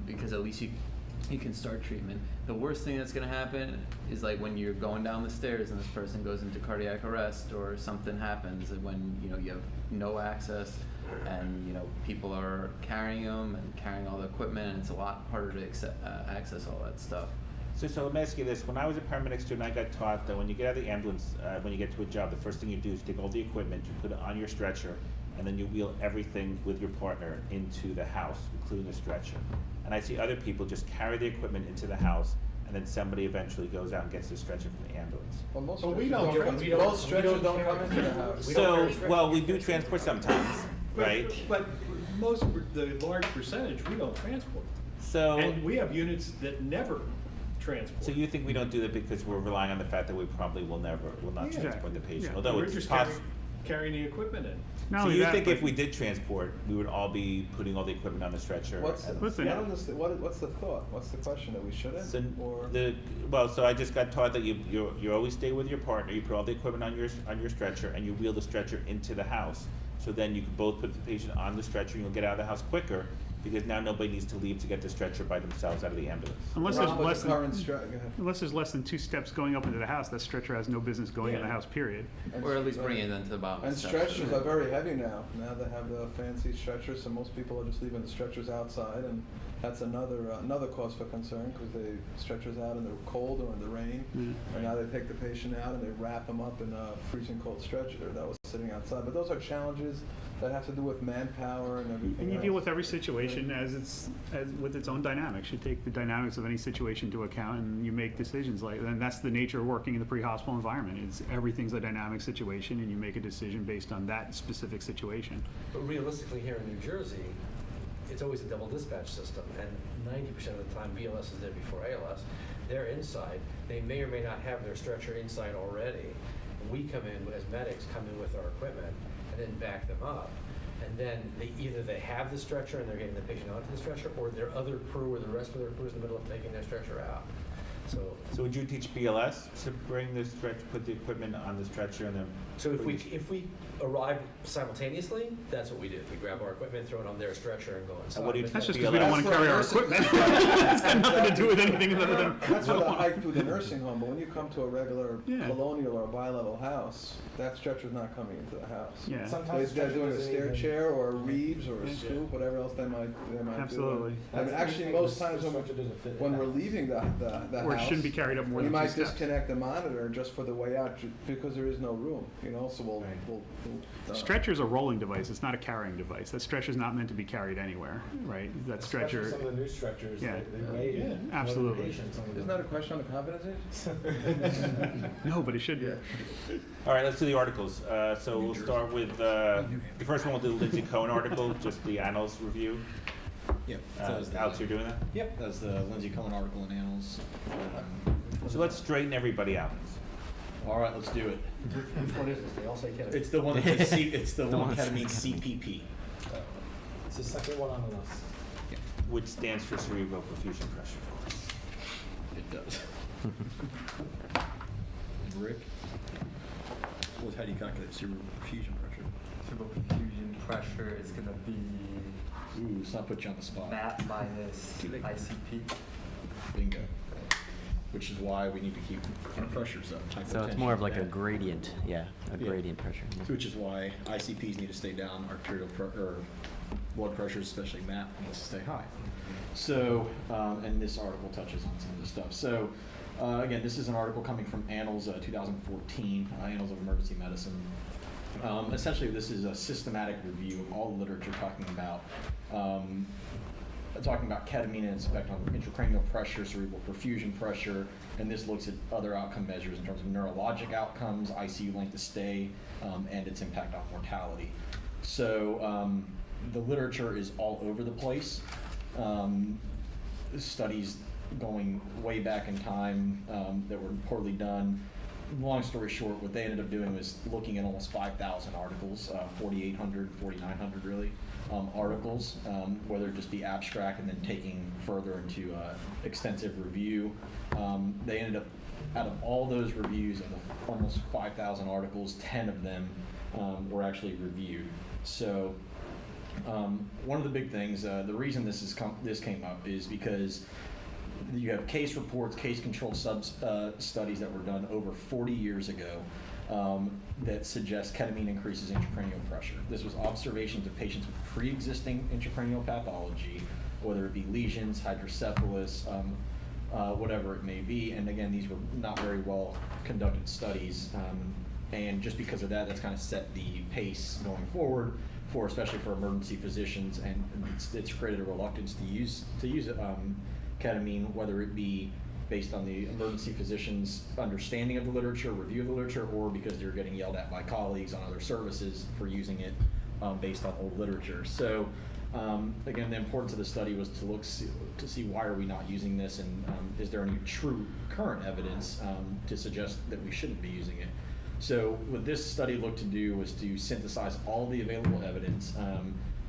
because at least you can start treatment. The worst thing that's going to happen is like when you're going down the stairs and this person goes into cardiac arrest or something happens, and when you have no access and people are carrying them and carrying all the equipment, and it's a lot harder to access all that stuff. So let me ask you this. When I was a paramedic student, I got taught that when you get out of the ambulance, when you get to a job, the first thing you do is take all the equipment, you put it on your stretcher, and then you wheel everything with your partner into the house, including the stretcher. And I see other people just carry the equipment into the house, and then somebody eventually goes out and gets the stretcher from the ambulance. Well, most But we stretchers don't come- transport. most stretchers don't come into the house. We don't So, carry stretchers. well, we do transport sometimes, right? But the large percentage, we don't transport. So, And we have units that never transport. so you think we don't do that because we're relying on the fact that we probably will not Yeah. transport the patient, Yeah. although We're it's just possible. carrying the equipment in. Not So only you that, think but- if we did transport, we would all be putting all the equipment on the stretcher? What's, and- Listen, I don't understand, what's the thought? What's the question, that we shouldn't, So or? so I just got taught that you always stay with your partner, you put all the equipment on your stretcher, and you wheel the stretcher into the house. So then you can both put the patient on the stretcher, and you'll get out of the house quicker, because now nobody needs to leave to get the stretcher by themselves out of the ambulance. Unless Ron, there's with less the than, current go ahead. unless there's less than 2 steps going up into the house, that stretcher has no business going in the Yeah. house, period. Or at least bringing them to the bottom. of And the steps. stretchers are very heavy now. Now they have the fancy stretchers, so most people are just leaving the stretchers outside, and that's another cause for concern, because they stretchers out in the cold or in the rain, and now they take the patient out and they wrap them up in a freezing cold stretcher that was sitting outside. But those are challenges that have to do with manpower and everything. And you else. deal with every situation as with its own dynamics. You take the dynamics of any situation into account, and you make decisions like. And that's the nature of working in the pre-hospital environment. It's everything's a dynamic situation, and you make a decision based on that specific situation. But realistically, here in New Jersey, it's always a double dispatch system, and 90% of the time BLS is there before ALS. They're inside. They may or may not have their stretcher inside already. We come in as medics, come in with our equipment, and then back them up. And then either they have the stretcher and they're getting the patient onto the stretcher, or their other crew or the rest of their crew is in the middle of taking their stretcher out. So would you teach BLS to bring the put the equipment on the stretcher and then? So if bring we arrive simultaneously, that's what we do. We grab our equipment, throw it on their stretcher, and go inside. what do you But That's teach just because we don't BLS? want to carry our equipment. It's got nothing to do with anything other than. That's for the hike through the nursing home, but when you come to a regular Yeah. colonial or a bi-level house, that stretcher's not coming into the house. Yeah. So they're doing a stair chair or a Reeves or a scoop, whatever else they might do. Absolutely. I mean, actually, most times when we're leaving the Or it house, shouldn't be carried up more we than 2 might steps. disconnect the monitor just for the way out, because there is no room, so we'll Stretcher's a rolling device. It's not a carrying device. That stretcher's not meant to be carried anywhere, right? That stretcher. Some of the new stretchers, Yeah. they weigh Yeah. more than Absolutely. the patient, some of Isn't them. that a question on the competency? No, but it should be. All right, let's do the articles. So we'll start with, the first one, we'll do the Lindsay Cohen article, just the annals review. Yep. that was the- Alex, you're doing that? Yep, that's the Lindsay Cohen article in Annals. So let's straighten everybody out. All right, let's do it. which one is this? They all say ketamine. It's the one that says it's the The one one- ketamine CPP. It's the second one on the list. Which stands for cerebral perfusion pressure, of course. It does. Rick, how do you calculate cerebral perfusion pressure? Cerebral perfusion pressure is gonna be Ooh, let's not put you on the spot. MAP minus ICP. Bingo. Which is why we need to keep our pressures up. So it's Hypotension more of like a down. gradient, a Yeah. gradient pressure. Which is why ICPs need to stay down, or blood pressures, especially MAP, needs to stay high. So, and this article touches on some of this stuff. So, again, this is an article coming from Annals 2014, Annals of Emergency Medicine. Essentially, this is a systematic review of all the literature talking about ketamine and its effect on intracranial pressure, cerebral perfusion pressure, and this looks at other outcome measures in terms of neurologic outcomes, ICU length of stay, and its impact on mortality. So the literature is all over the place. Studies going way back in time that were poorly done. Long story short, what they ended up doing was looking at almost 5,000 articles, 4,800, 4,900 really, articles, whether it just be abstract and then taking further into extensive review. They ended up, out of all those reviews, of the almost 5,000 articles, 10 of them were actually reviewed. So one of the big things, the reason this came up is because you have case reports, case control studies that were done over 40 years ago that suggest ketamine increases intracranial pressure. This was observations of patients with pre-existing intracranial pathology, whether it be lesions, hydrocephalus, whatever it may be. And again, these were not very well conducted studies. And just because of that, that's kind of set the pace going forward for, especially for emergency physicians, and it's created a reluctance to use ketamine, whether it be based on the emergency physician's understanding of the literature, review of the literature, or because they're getting yelled at by colleagues on other services for using it based on old literature. So again, the importance of the study was to see why are we not using this, and is there any true current evidence to suggest that we shouldn't be using it. So what this study looked to do was to synthesize all the available evidence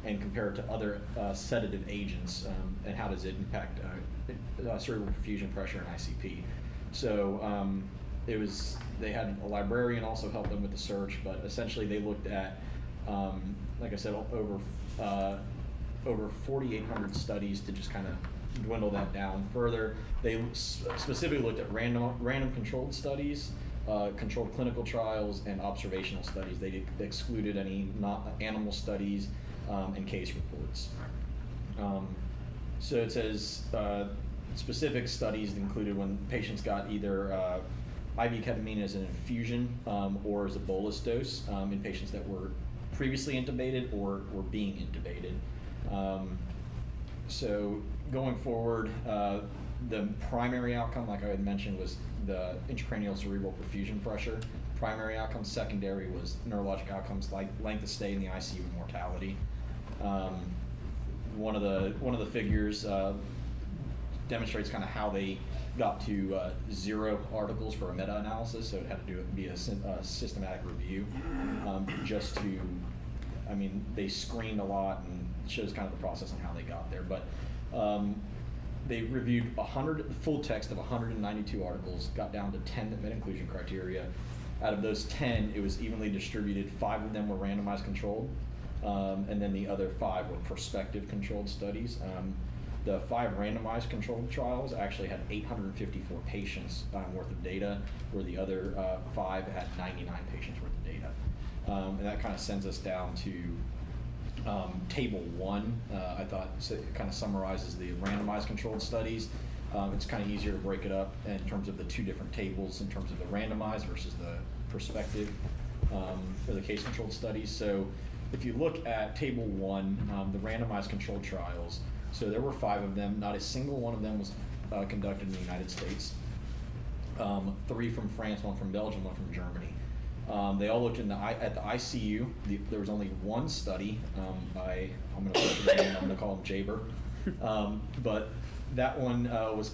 and compare it to other sedative agents, and how does it impact cerebral perfusion pressure and ICP. So they had a librarian also help them with the search, but essentially they looked at, like I said, over 4,800 studies to just kind of dwindle that down further. They specifically looked at random controlled studies, controlled clinical trials, and observational studies. They excluded any animal studies and case reports. So it says specific studies included when patients got either IV ketamine as an infusion or as a bolus dose in patients that were previously intubated or were being intubated. So going forward, the primary outcome, like I had mentioned, was the intracranial cerebral perfusion pressure. Primary outcome. Secondary was neurologic outcomes like length of stay in the ICU and mortality. One of the figures demonstrates kind of how they got to 0 articles for a meta-analysis. So it had to be a systematic review, just to, I mean, they screened a lot, and it shows kind of the process on how they got there. But they reviewed full text of 192 articles, got down to 10 that met inclusion criteria. Out of those 10, it was evenly distributed. 5 of them were randomized controlled, and then the other 5 were prospective controlled studies. The 5 randomized controlled trials actually had 854 patients worth of data, where the other 5 had 99 patients worth of data. And that kind of sends us down to table 1. I thought it kind of summarizes the randomized controlled studies. It's kind of easier to break it up in terms of the 2 different tables, in terms of the randomized versus the prospective for the case controlled studies. So if you look at table 1, the randomized controlled trials, so there were 5 of them. Not a single one of them was conducted in the United States. 3 from France, 1 from Belgium, 1 from Germany. They all looked at the ICU. There was only one study by, I'm going to call him Jaber. But that one was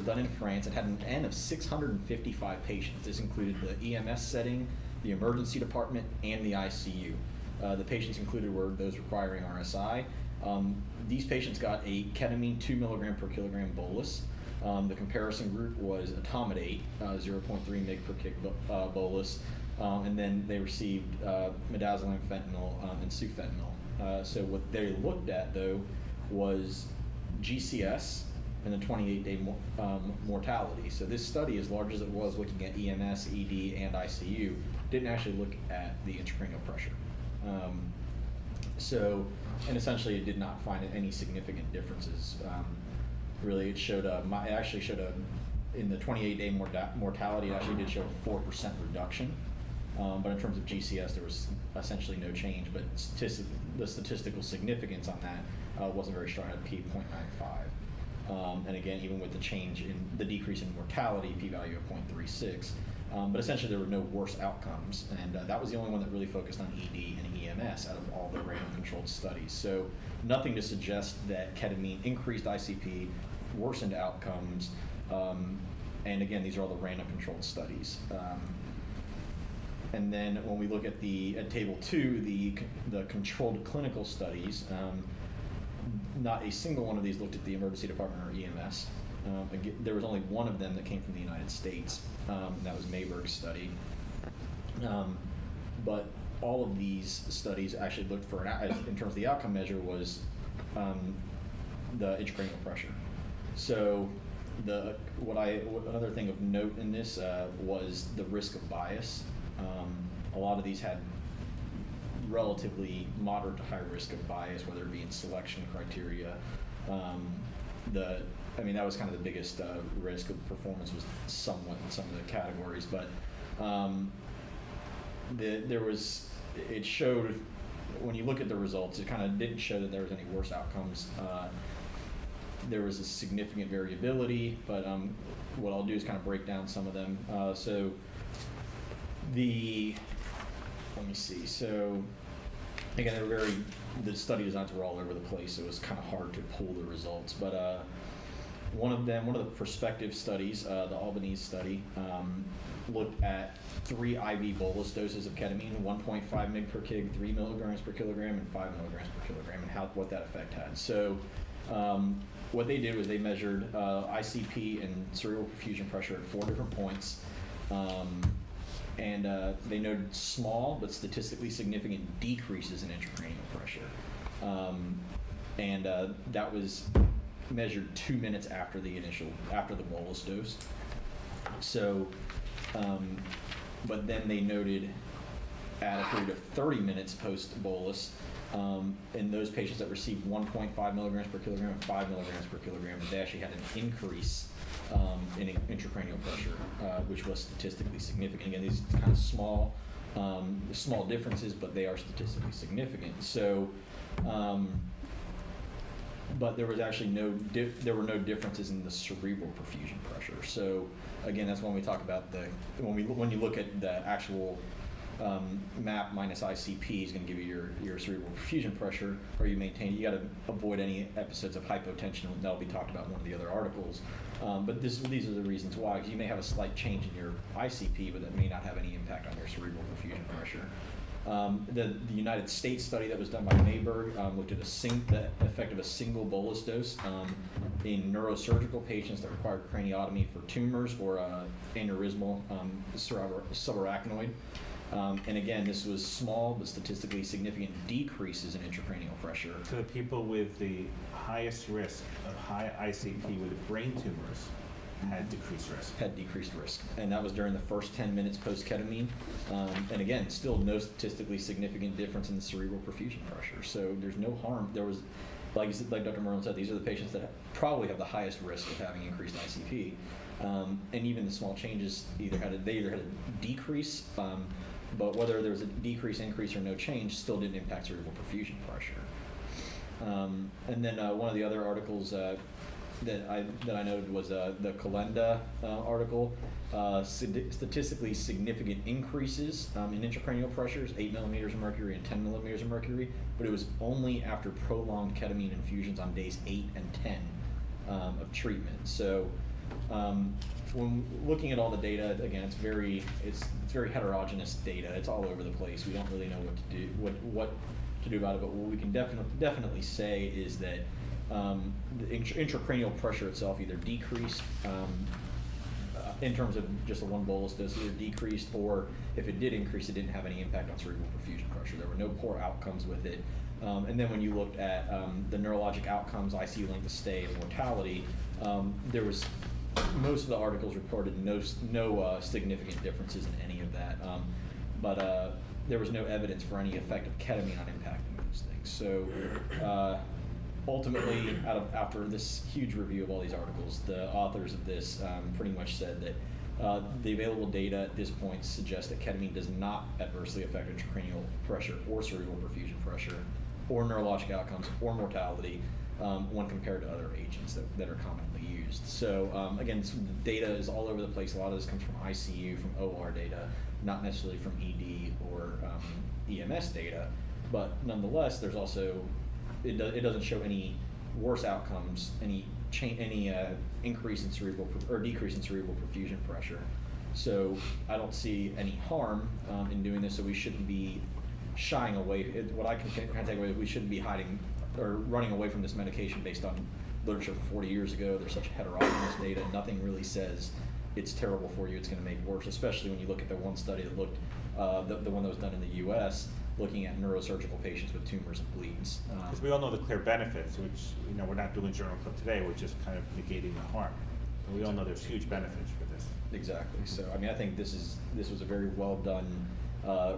done in France. It had an N of 655 patients. This included the EMS setting, the emergency department, and the ICU. The patients included were those requiring RSI. These patients got a ketamine 2 milligram per kilogram bolus. The comparison group was etomidate, 0.3 mg per kg bolus, and then they received midazolam, fentanyl, and sufentanil. So what they looked at, though, was GCS and the 28-day mortality. So this study, as large as it was looking at EMS, ED, and ICU, didn't actually look at the intracranial pressure. And essentially it did not find any significant differences. Really, it actually showed in the 28-day mortality, it actually did show a 4% reduction. But in terms of GCS, there was essentially no change, but the statistical significance on that wasn't very strong at p.95. And again, even with the change in the decrease in mortality, p-value of 0.36, but essentially there were no worse outcomes, and that was the only one that really focused on ED and EMS out of all the random controlled studies. So nothing to suggest that ketamine increased ICP, worsened outcomes, and again, these are all the random controlled studies. And then when we look at table 2, the controlled clinical studies, not a single one of these looked at the emergency department or EMS. There was only one of them that came from the United States. That was Mayberg's study. But all of these studies actually looked for, in terms of the outcome measure, was the intracranial pressure. So another thing of note in this was the risk of bias. A lot of these had relatively moderate to high risk of bias, whether it be in selection criteria. That was kind of the biggest risk of performance was somewhat in some of the categories, but it showed, when you look at the results, it kind of didn't show that there was any worse outcomes there was a significant variability, but what I'll do is kind of break down some of them. So let me see. So again, the study designs were all over the place, so it was kind of hard to pull the results. But one of the prospective studies, the Albanese study, looked at 3 IV bolus doses of ketamine, 1.5 mg per kg, 3 milligrams per kilogram, and 5 milligrams per kilogram, and what that effect had. So what they did was they measured ICP and cerebral perfusion pressure at 4 different points. And they noted small but statistically significant decreases in intracranial pressure. That was measured 2 minutes after the bolus dose. So, but then they noted at a period of 30 minutes post-bolus, in those patients that received 1.5 milligrams per kilogram and 5 milligrams per kilogram, they actually had an increase in intracranial pressure, which was statistically significant. Again, these kind of small differences, but they are statistically significant. So, but there was actually there were no differences in the cerebral perfusion pressure. So again, that's when we talk about when you look at the actual MAP minus ICP is going to give you your cerebral perfusion pressure, or you maintain. You got to avoid any episodes of hypotension. That'll be talked about in one of the other articles. But these are the reasons why, because you may have a slight change in your ICP, but that may not have any impact on your cerebral perfusion pressure. The United States study that was done by Mayberg looked at the effect of a single bolus dose in neurosurgical patients that required craniotomy for tumors or aneurysmal subarachnoid. And again, this was small but statistically significant decreases in intracranial pressure. So the people with the highest risk of high ICP with brain tumors had decreased risk. And that was during the first 10 minutes post-ketamine. And again, still no statistically significant difference in the cerebral perfusion pressure. So there's no harm. There was, like Dr. Merlin said, these are the patients that probably have the highest risk of having increased ICP. And even the small changes they either had a decrease, but whether there was a decrease, increase, or no change still didn't impact cerebral perfusion pressure. And then one of the other articles that I noted was the Kalenda article. Statistically significant increases in intracranial pressures, 8 millimeters of mercury and 10 millimeters of mercury, but it was only after prolonged ketamine infusions on days 8 and 10 of treatment. So when looking at all the data, again, it's very heterogeneous data. It's all over the place. We don't really know what to do about it, but what we can definitely say is that the intracranial pressure itself either decreased in terms of just the one bolus dose, either decreased, or if it did increase, it didn't have any impact on cerebral perfusion pressure. There were no poor outcomes with it. And then when you looked at the neurologic outcomes, ICU length of stay, and mortality, there was most of the articles reported no significant differences in any of that. But there was no evidence for any effect of ketamine on impacting those things. So ultimately, after this huge review of all these articles, the authors of this pretty much said that the available data at this point suggests that ketamine does not adversely affect intracranial pressure or cerebral perfusion pressure or neurologic outcomes or mortality when compared to other agents that are commonly used. So again, the data is all over the place. A lot of this comes from ICU, from OR data, not necessarily from ED or EMS data, but nonetheless, there's also it doesn't show any worse outcomes, any increase in cerebral or decrease in cerebral perfusion pressure. So I don't see any harm in doing this. So we shouldn't be shying away. What I can kind of take away is we shouldn't be hiding or running away from this medication based on literature 40 years ago. There's such heterogeneous data. Nothing really says it's terrible for you. It's going to make it worse, especially when you look at the one study that looked, the one that was done in the U.S., looking at neurosurgical patients with tumors and bleeds. Because we all know the clear benefits, which we're not doing journal club today. We're just kind of negating the harm. But we all know there's huge benefits for this. Exactly. So I mean, I think this was a very well done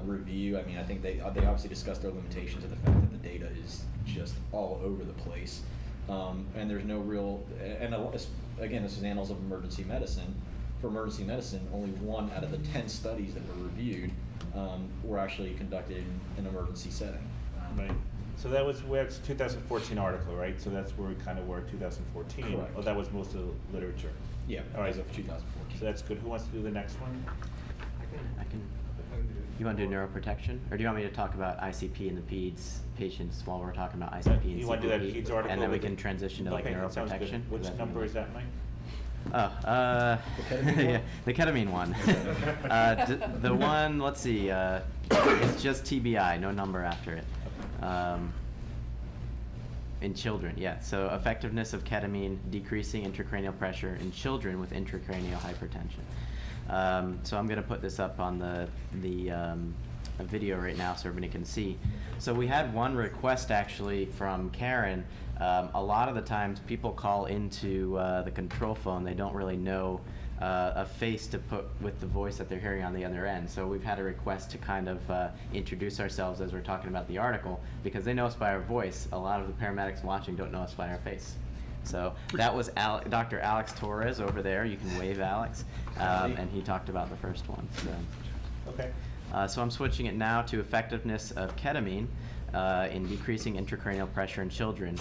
review. I mean, I think they obviously discussed their limitations of the fact that the data is just all over the place, and there's no real. And again, this is Annals of Emergency Medicine. For emergency medicine, only 1 out of the 10 studies that were reviewed were actually conducted in an emergency setting. Right. So that was where it's 2014 article, right? So that's where we kind of were 2014. Correct. Oh, that was most of the literature. Yeah, All right. as of 2014. So that's good. Who wants to do the next one? I can. You want to do neuroprotection, or do you want me to talk about ICP and the peds patients while we're talking about ICP and You want to do that CPP, peds article? and then we with can the- transition to like Okay, that sounds good. neuroprotection? Which Does that number sound is that, Mike? Oh, ketamine one? yeah, the ketamine one. The one, let's see, it's just TBI, no number after it. In children, yeah. So effectiveness of ketamine decreasing intracranial pressure in children with intracranial hypertension. So I'm going to put this up on the video right now so everybody can see. So we had one request actually from Karen. A lot of the times people call into the control phone, they don't really know a face to put with the voice that they're hearing on the other end. So we've had a request to kind of introduce ourselves as we're talking about the article, because they know us by our voice. A lot of the paramedics watching don't know us by our face. So that was Dr. Alex Torres over there. You can wave, Alex. And he talked about the first one. So. Okay. So I'm switching it now to effectiveness of ketamine in decreasing intracranial pressure in children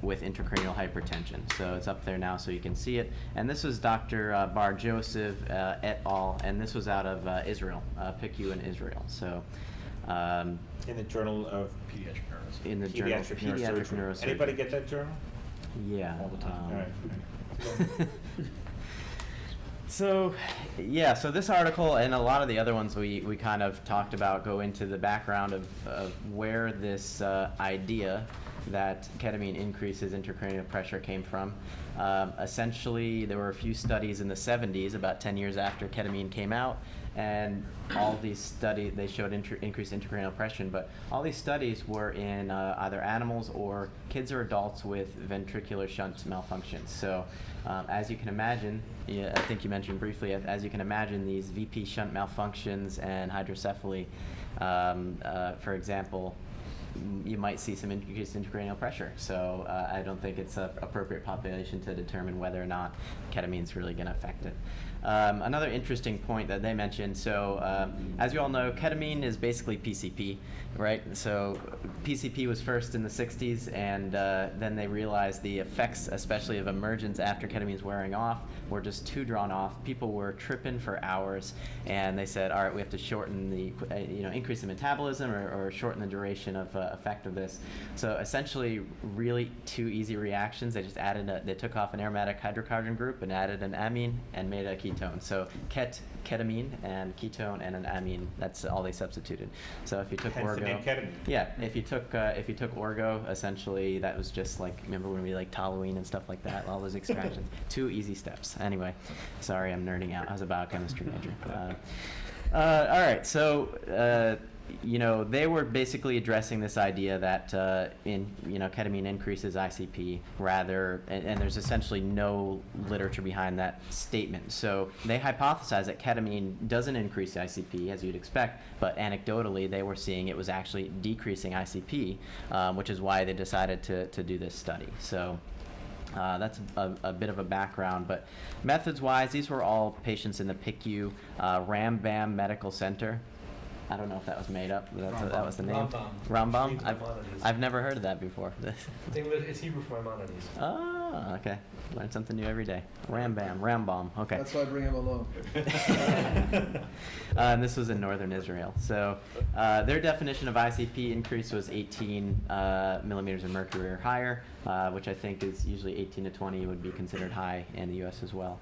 with intracranial hypertension. So it's up there now so you can see it. And this was Dr. Bar Joseph et al. And this was out of Israel, PICU in Israel. So In the Journal of Pediatric neurosurgery. in the journal Pediatric Pediatric Neurosurgery. Neurosurgery. Anybody get that journal? Yeah. All the time. All right. So, yeah, so this article and a lot of the other ones we kind of talked about go into the background of where this idea that ketamine increases intracranial pressure came from. Essentially, there were a few studies in the 70s, about 10 years after ketamine came out, and all these studies, they showed increased intracranial pressure, but all these studies were in either animals or kids or adults with ventricular shunt malfunctions. So as you can imagine, yeah, I think you mentioned briefly, as you can imagine, these VP shunt malfunctions and hydrocephaly, for example, you might see some increased intracranial pressure. So I don't think it's an appropriate population to determine whether or not ketamine is really going to affect it. Another interesting point that they mentioned, so as you all know, ketamine is basically PCP, right? So PCP was first in the 60s, and then they realized the effects, especially of emergence after ketamine's wearing off, were just too drawn off. People were tripping for hours, and they said, all right, we have to shorten the, increase the metabolism or shorten the duration of effect of this. So essentially, really two easy reactions. They just added, they took off an aromatic hydrocarbon group and added an amine and made a ketone. So ketamine and ketone and an amine. That's all they substituted. So if you took Hence the name orgo, ketamine. yeah, if you took orgo, essentially that was just like, remember when we like toluene and stuff like that, all those extractions. Two easy steps. Anyway, sorry, I'm nerding out. I was a biochemistry major. All right, so they were basically addressing this idea that ketamine increases ICP rather, and there's essentially no literature behind that statement. So they hypothesized that ketamine doesn't increase ICP as you'd expect, but anecdotally they were seeing it was actually decreasing ICP, which is why they decided to do this study. So. That's a bit of a background, but methods-wise, these were all patients in the PICU Rambam Medical Center. I don't know if that was made up. That was the name. Rambam. Rambam. I've never heard of that before. It's Hebrew for Maimonides. Oh, okay. Learn something new every day. Rambam. Okay. That's why I bring him along. And this was in northern Israel. So their definition of ICP increase was 18 millimeters of mercury or higher, which I think is usually 18 to 20 would be considered high in the U.S. as well.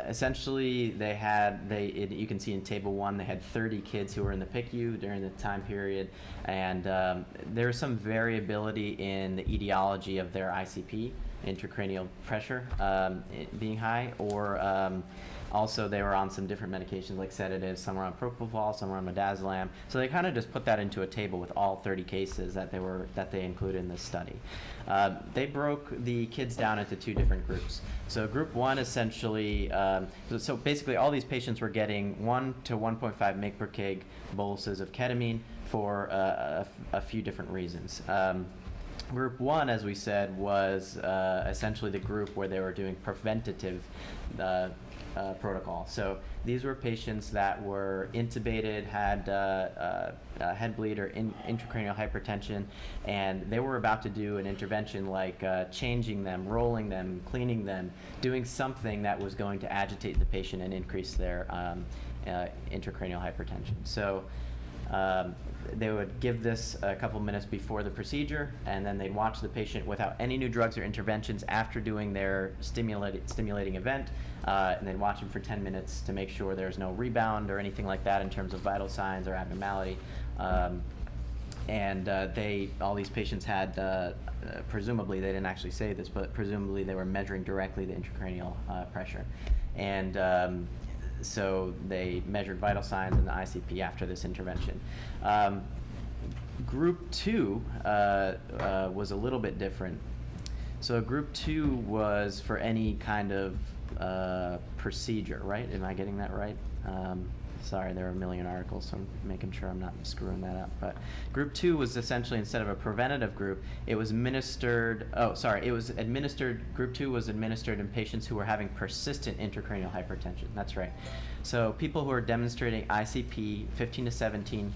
Essentially, you can see in table 1, they had 30 kids who were in the PICU during the time period, and there was some variability in the etiology of their ICP, intracranial pressure being high, or also they were on some different medications like sedatives. Some were on propofol, some were on midazolam. So they kind of just put that into a table with all 30 cases that they included in this study. They broke the kids down into 2 different groups. So group 1 essentially, so basically all these patients were getting 1 to 1.5 mg per kg boluses of ketamine for a few different reasons. Group 1, as we said, was essentially the group where they were doing preventative protocol. So these were patients that were intubated, had head bleed or intracranial hypertension, and they were about to do an intervention like changing them, rolling them, cleaning them, doing something that was going to agitate the patient and increase their intracranial hypertension. So they would give this a couple minutes before the procedure, and then they'd watch the patient without any new drugs or interventions after doing their stimulating event, and they'd watch them for 10 minutes to make sure there's no rebound or anything like that in terms of vital signs or abnormality. All these patients had, presumably, they didn't actually say this, but presumably they were measuring directly the intracranial pressure. And so they measured vital signs in the ICP after this intervention. Group 2 was a little bit different. So group 2 was for any kind of procedure, right? Am I getting that right? Sorry, there are a million articles, so I'm making sure I'm not screwing that up. But group 2 was essentially, instead of a preventative group, it was administered, group 2 was administered in patients who were having persistent intracranial hypertension. That's right. So people who are demonstrating ICP 15 to 17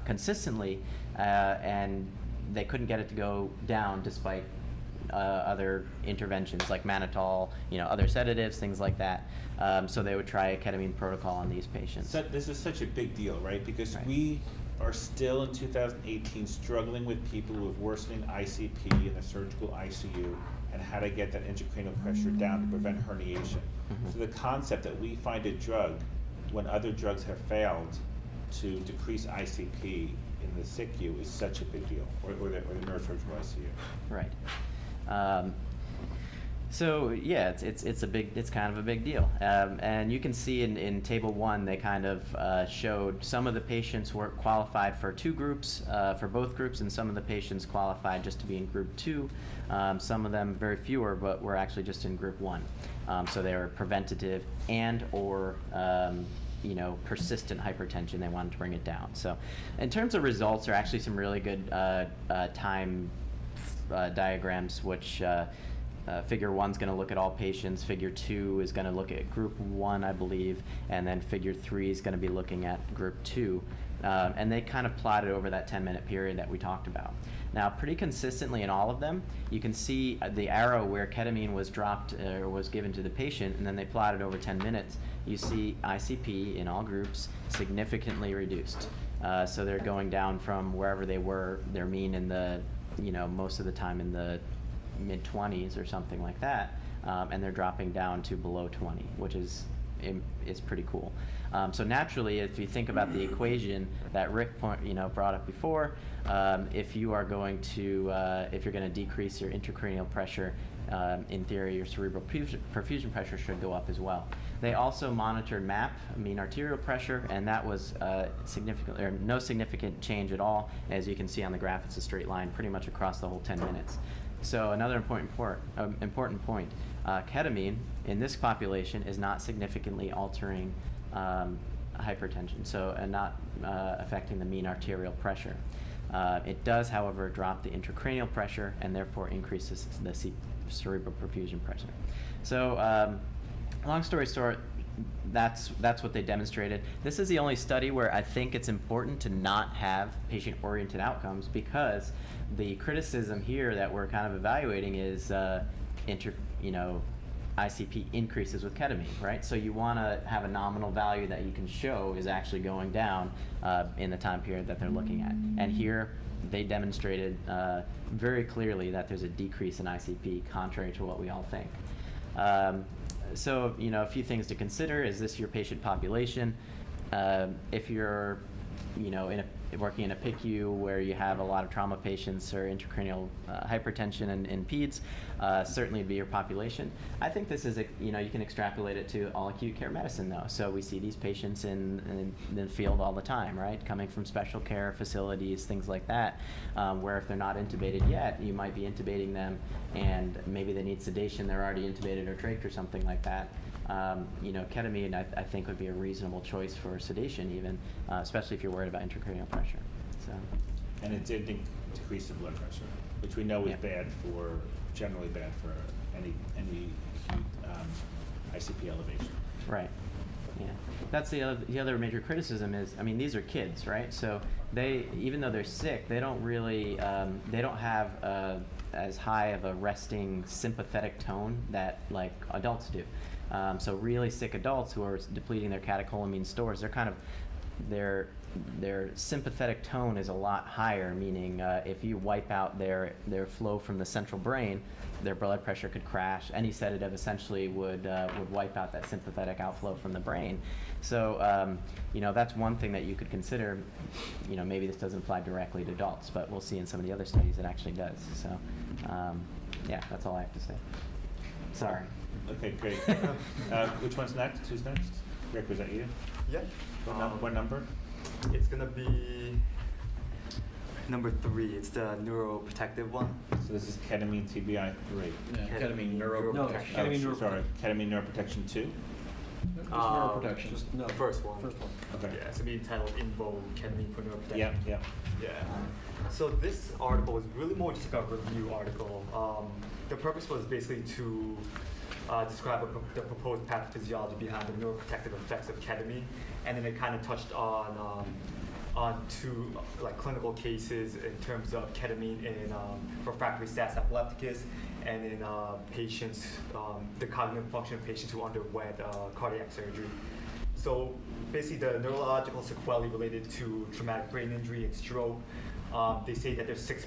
consistently, and they couldn't get it to go down despite other interventions like mannitol, other sedatives, things like that. So they would try a ketamine protocol on these patients. So this is such a big deal, right? Because Right. we are still in 2018 struggling with people who have worsening ICP in the surgical ICU and how to get that intracranial pressure down to prevent herniation. Mhm. So the concept that we find a drug when other drugs have failed to decrease ICP in the SICU is such a big deal, or the neurosurgical ICU. Right. So yeah, it's kind of a big deal, and you can see in table 1 they kind of showed some of the patients were qualified for 2 groups, for both groups, and some of the patients qualified just to be in group 2. Some of them, very fewer, but were actually just in group 1. So they were preventative and or persistent hypertension. They wanted to bring it down. So in terms of results, there are actually some really good time diagrams, which figure 1's going to look at all patients, figure 2 is going to look at group 1, I believe, and then figure 3 is going to be looking at group 2. And they kind of plotted over that 10-minute period that we talked about. Now, pretty consistently in all of them, you can see the arrow where ketamine was dropped or was given to the patient, and then they plotted over 10 minutes. You see ICP in all groups significantly reduced. So they're going down from wherever they were, their mean in the, most of the time in the mid-20s or something like that, and they're dropping down to below 20, which is pretty cool. So naturally, if you think about the equation that Rick brought up before, if you're going to decrease your intracranial pressure, in theory, your cerebral perfusion pressure should go up as well. They also monitored MAP, mean arterial pressure, and that was no significant change at all. As you can see on the graph, it's a straight line pretty much across the whole 10 minutes. So another important point, ketamine in this population is not significantly altering hypertension, and not affecting the mean arterial pressure. It does, however, drop the intracranial pressure and therefore increases the cerebral perfusion pressure. So long story short, that's what they demonstrated. This is the only study where I think it's important to not have patient-oriented outcomes, because the criticism here that we're kind of evaluating is ICP increases with ketamine, right? So you want to have a nominal value that you can show is actually going down in the time period that they're looking at. And here they demonstrated very clearly that there's a decrease in ICP, contrary to what we all think. So, a few things to consider. Is this your patient population? If you're, working in a PICU where you have a lot of trauma patients or intracranial hypertension and peds, certainly be your population. I think this is, you can extrapolate it to all acute care medicine, though. So we see these patients in the field all the time, right? Coming from special care facilities, things like that, where if they're not intubated yet, you might be intubating them, and maybe they need sedation, they're already intubated or trached or something like that. Ketamine, I think, would be a reasonable choice for sedation, even, especially if you're worried about intracranial pressure. So. And it did decrease the blood pressure, which we know is generally bad for any acute ICP elevation. Right. Yeah. That's the other major criticism is, I mean, these are kids, right? So they, even though they're sick, they don't really, they don't have as high of a resting sympathetic tone that like adults do. So really sick adults who are depleting their catecholamine stores, they're kind of, their sympathetic tone is a lot higher, meaning if you wipe out their flow from the central brain, their blood pressure could crash. Any sedative essentially would wipe out that sympathetic outflow from the brain. So you know, that's one thing that you could consider. You know, maybe this doesn't apply directly to adults, but we'll see in some of the other studies it actually does. So yeah, that's all I have to say. Sorry. Okay, great. Which one's next? Who's next? Rick, was that you? Yeah. What number? It's gonna be number 3. It's the neuroprotective one. So this is ketamine TBI 3. Yeah, ketamine neuroprotection. Ketamine Sorry, ketamine neuroprotection 2? Just neuroprotection. Just, no. The first one. First one. Okay. Yeah, it's gonna be entitled In Vogue Ketamine for Neuroprotection. Yeah, yeah. Yeah. So this article is really more just like a review article. The purpose was basically to describe the proposed pathophysiology behind the neuroprotective effects of ketamine, and then it kind of touched on 2 like clinical cases in terms of ketamine in refractory status epilepticus and in patients, the cognitive function of patients who underwent cardiac surgery. So basically the neurological sequelae related to traumatic brain injury and stroke, they say that there's 6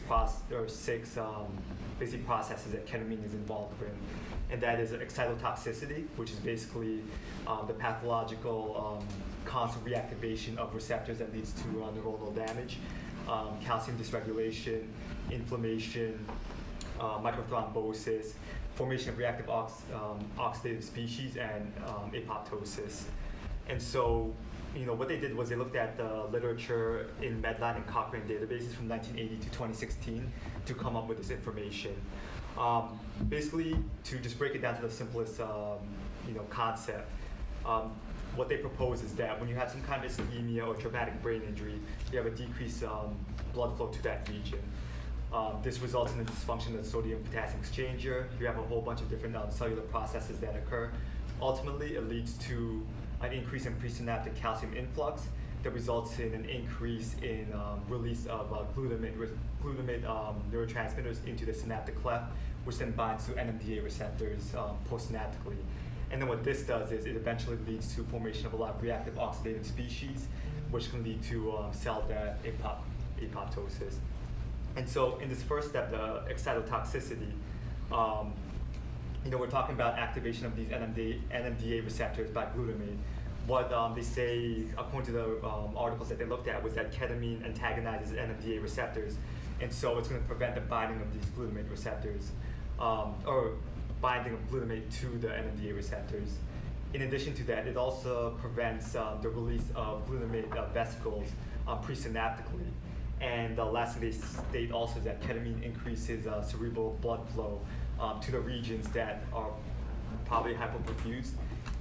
basic processes that ketamine is involved in. And that is excitotoxicity, which is basically the pathological constant reactivation of receptors that leads to neuronal damage, calcium dysregulation, inflammation, microthrombosis, formation of reactive oxidative species, and apoptosis. And so, you know, what they did was they looked at the literature in Medline and Cochrane databases from 1980 to 2016 to come up with this information. Basically, to just break it down to the simplest, you know, concept, what they propose is that when you have some kind of ischemia or traumatic brain injury, you have a decreased blood flow to that region. This results in a dysfunction of the sodium-potassium exchanger. You have a whole bunch of different cellular processes that occur. Ultimately, it leads to an increase in presynaptic calcium influx that results in an increase in release of glutamate neurotransmitters into the synaptic cleft, which then binds to NMDA receptors postsynaptically. And then what this does is it eventually leads to formation of a lot of reactive oxidative species, which can lead to cell death, apoptosis. And so in this first step, the excitotoxicity, you know, we're talking about activation of these NMDA receptors by glutamate. What they say, according to the articles that they looked at, was that ketamine antagonizes NMDA receptors, and so it's going to prevent the binding of these glutamate receptors, or binding of glutamate to the NMDA receptors. In addition to that, it also prevents the release of glutamate vesicles presynaptically. And the last thing they state also is that ketamine increases cerebral blood flow to the regions that are probably hypoperfused.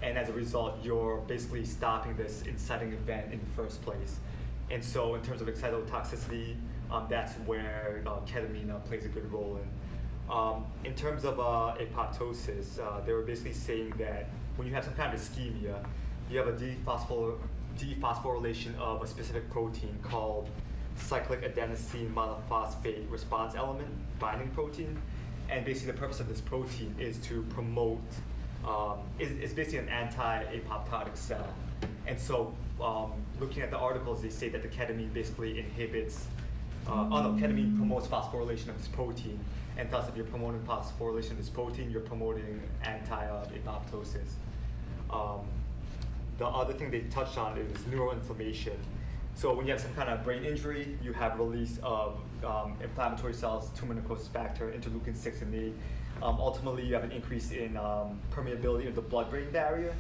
And as a result, you're basically stopping this inciting event in the first place. And so in terms of excitotoxicity, that's where ketamine plays a good role in. In terms of apoptosis, they were basically saying that when you have some kind of ischemia, you have a dephosphorylation of a specific protein called cyclic adenosine monophosphate response element binding protein. And basically the purpose of this protein is to promote, is basically an anti-apoptotic cell. And so looking at the articles, they say that the ketamine basically inhibits, ketamine promotes phosphorylation of this protein. And thus if you're promoting phosphorylation of this protein, you're promoting anti-apoptosis. The other thing they touched on is neuroinflammation. So when you have some kind of brain injury, you have release of inflammatory cells, tumor necrosis factor, interleukin 6 and 8. Ultimately, you have an increase in permeability of the blood-brain barrier,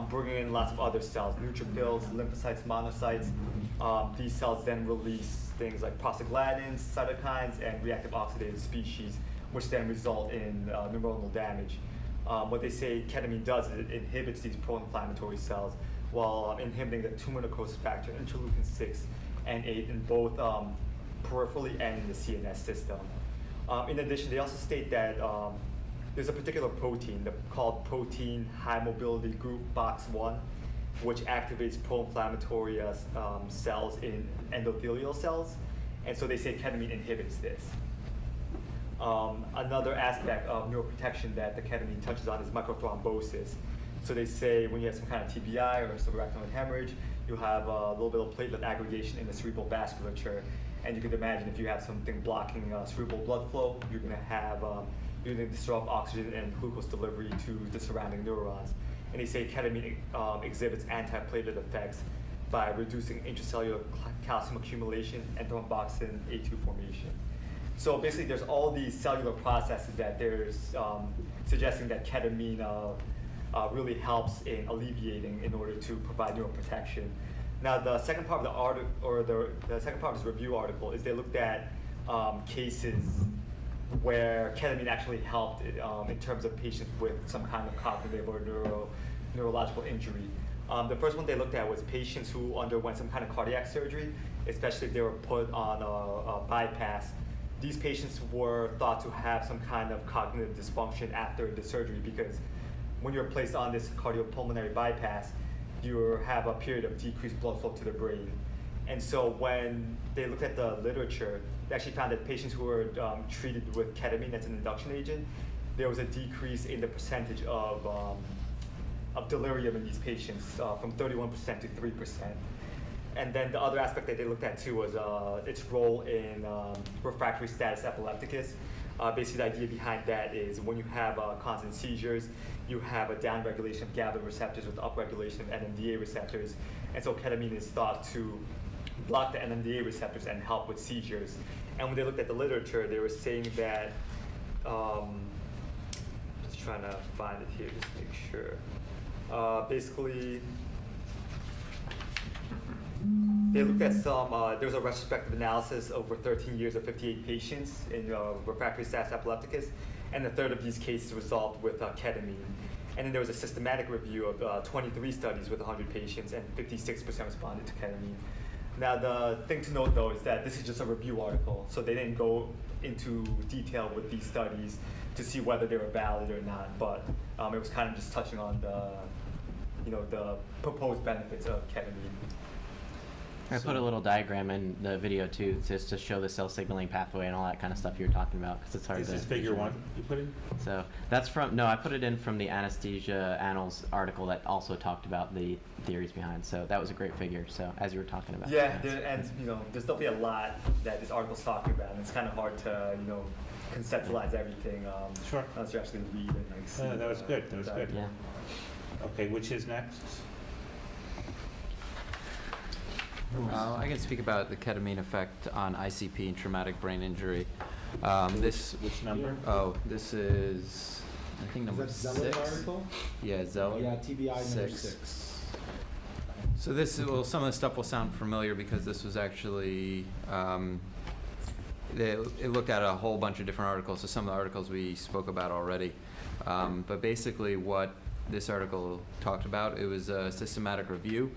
bringing in lots of other cells, neutrophils, lymphocytes, monocytes. These cells then release things like prostaglandins, cytokines, and reactive oxidative species, which then result in neuronal damage. What they say ketamine does is it inhibits these pro-inflammatory cells while inhibiting the tumor necrosis factor, interleukin 6 and 8 in both peripherally and in the CNS system. In addition, they also state that there's a particular protein called protein high mobility group box 1, which activates pro-inflammatory cells in endothelial cells. And so they say ketamine inhibits this. Another aspect of neuroprotection that the ketamine touches on is microthrombosis. So they say when you have some kind of TBI or subarachnoid hemorrhage, you have a little bit of platelet aggregation in the cerebral vasculature. And you can imagine if you have something blocking cerebral blood flow, you're going to disrupt oxygen and glucose delivery to the surrounding neurons. And they say ketamine exhibits antiplatelet effects by reducing intracellular calcium accumulation and thromboxane A2 formation. So basically, there's all these cellular processes that there's suggesting that ketamine really helps in alleviating in order to provide neuroprotection. Now, the second part of the article, or the second part of this review article, is they looked at cases where ketamine actually helped in terms of patients with some kind of cognitive or neurological injury. The first one they looked at was patients who underwent some kind of cardiac surgery, especially if they were put on a bypass. These patients were thought to have some kind of cognitive dysfunction after the surgery, because when you're placed on this cardiopulmonary bypass, you have a period of decreased blood flow to the brain. And so when they looked at the literature, they actually found that patients who were treated with ketamine as an induction agent, there was a decrease in the percentage of delirium in these patients from 31% to 3%. And then the other aspect that they looked at too was its role in refractory status epilepticus. Basically, the idea behind that is when you have constant seizures, you have a downregulation of GABA receptors with upregulation of NMDA receptors. And so ketamine is thought to block the NMDA receptors and help with seizures. And when they looked at the literature, they were saying that, just trying to find it here, just to make sure. Basically, they looked at some, there was a retrospective analysis over 13 years of 58 patients in refractory status epilepticus, and a third of these cases resolved with ketamine. And then there was a systematic review of 23 studies with 100 patients, and 56% responded to ketamine. Now, the thing to note, though, is that this is just a review article, so they didn't go into detail with these studies to see whether they were valid or not, but it was kind of just touching on the proposed benefits of ketamine. I put a little diagram in the video too, just to show the cell signaling pathway and all that kind of stuff you were talking about, because it's hard to. This is figure 1 you put in? So that's from, no, I put it in from the Anesthesia Annals article that also talked about the theories behind. So that was a great figure. So as you were talking about. Yeah, and there's definitely a lot that this article's talking about, and it's kind of hard to conceptualize everything. Sure. Unless you actually read and see. That was good. That was good. Yeah. Okay, which is next? I can speak about the ketamine effect on ICP and traumatic brain injury. Which number? Oh, this is, I think, number 6. Zeller article? Yeah, Zeller. Yeah, TBI number 6. So this is, well, some of the stuff will sound familiar because this was actually, it looked at a whole bunch of different articles, so some of the articles we spoke about already. But basically what this article talked about, it was a systematic review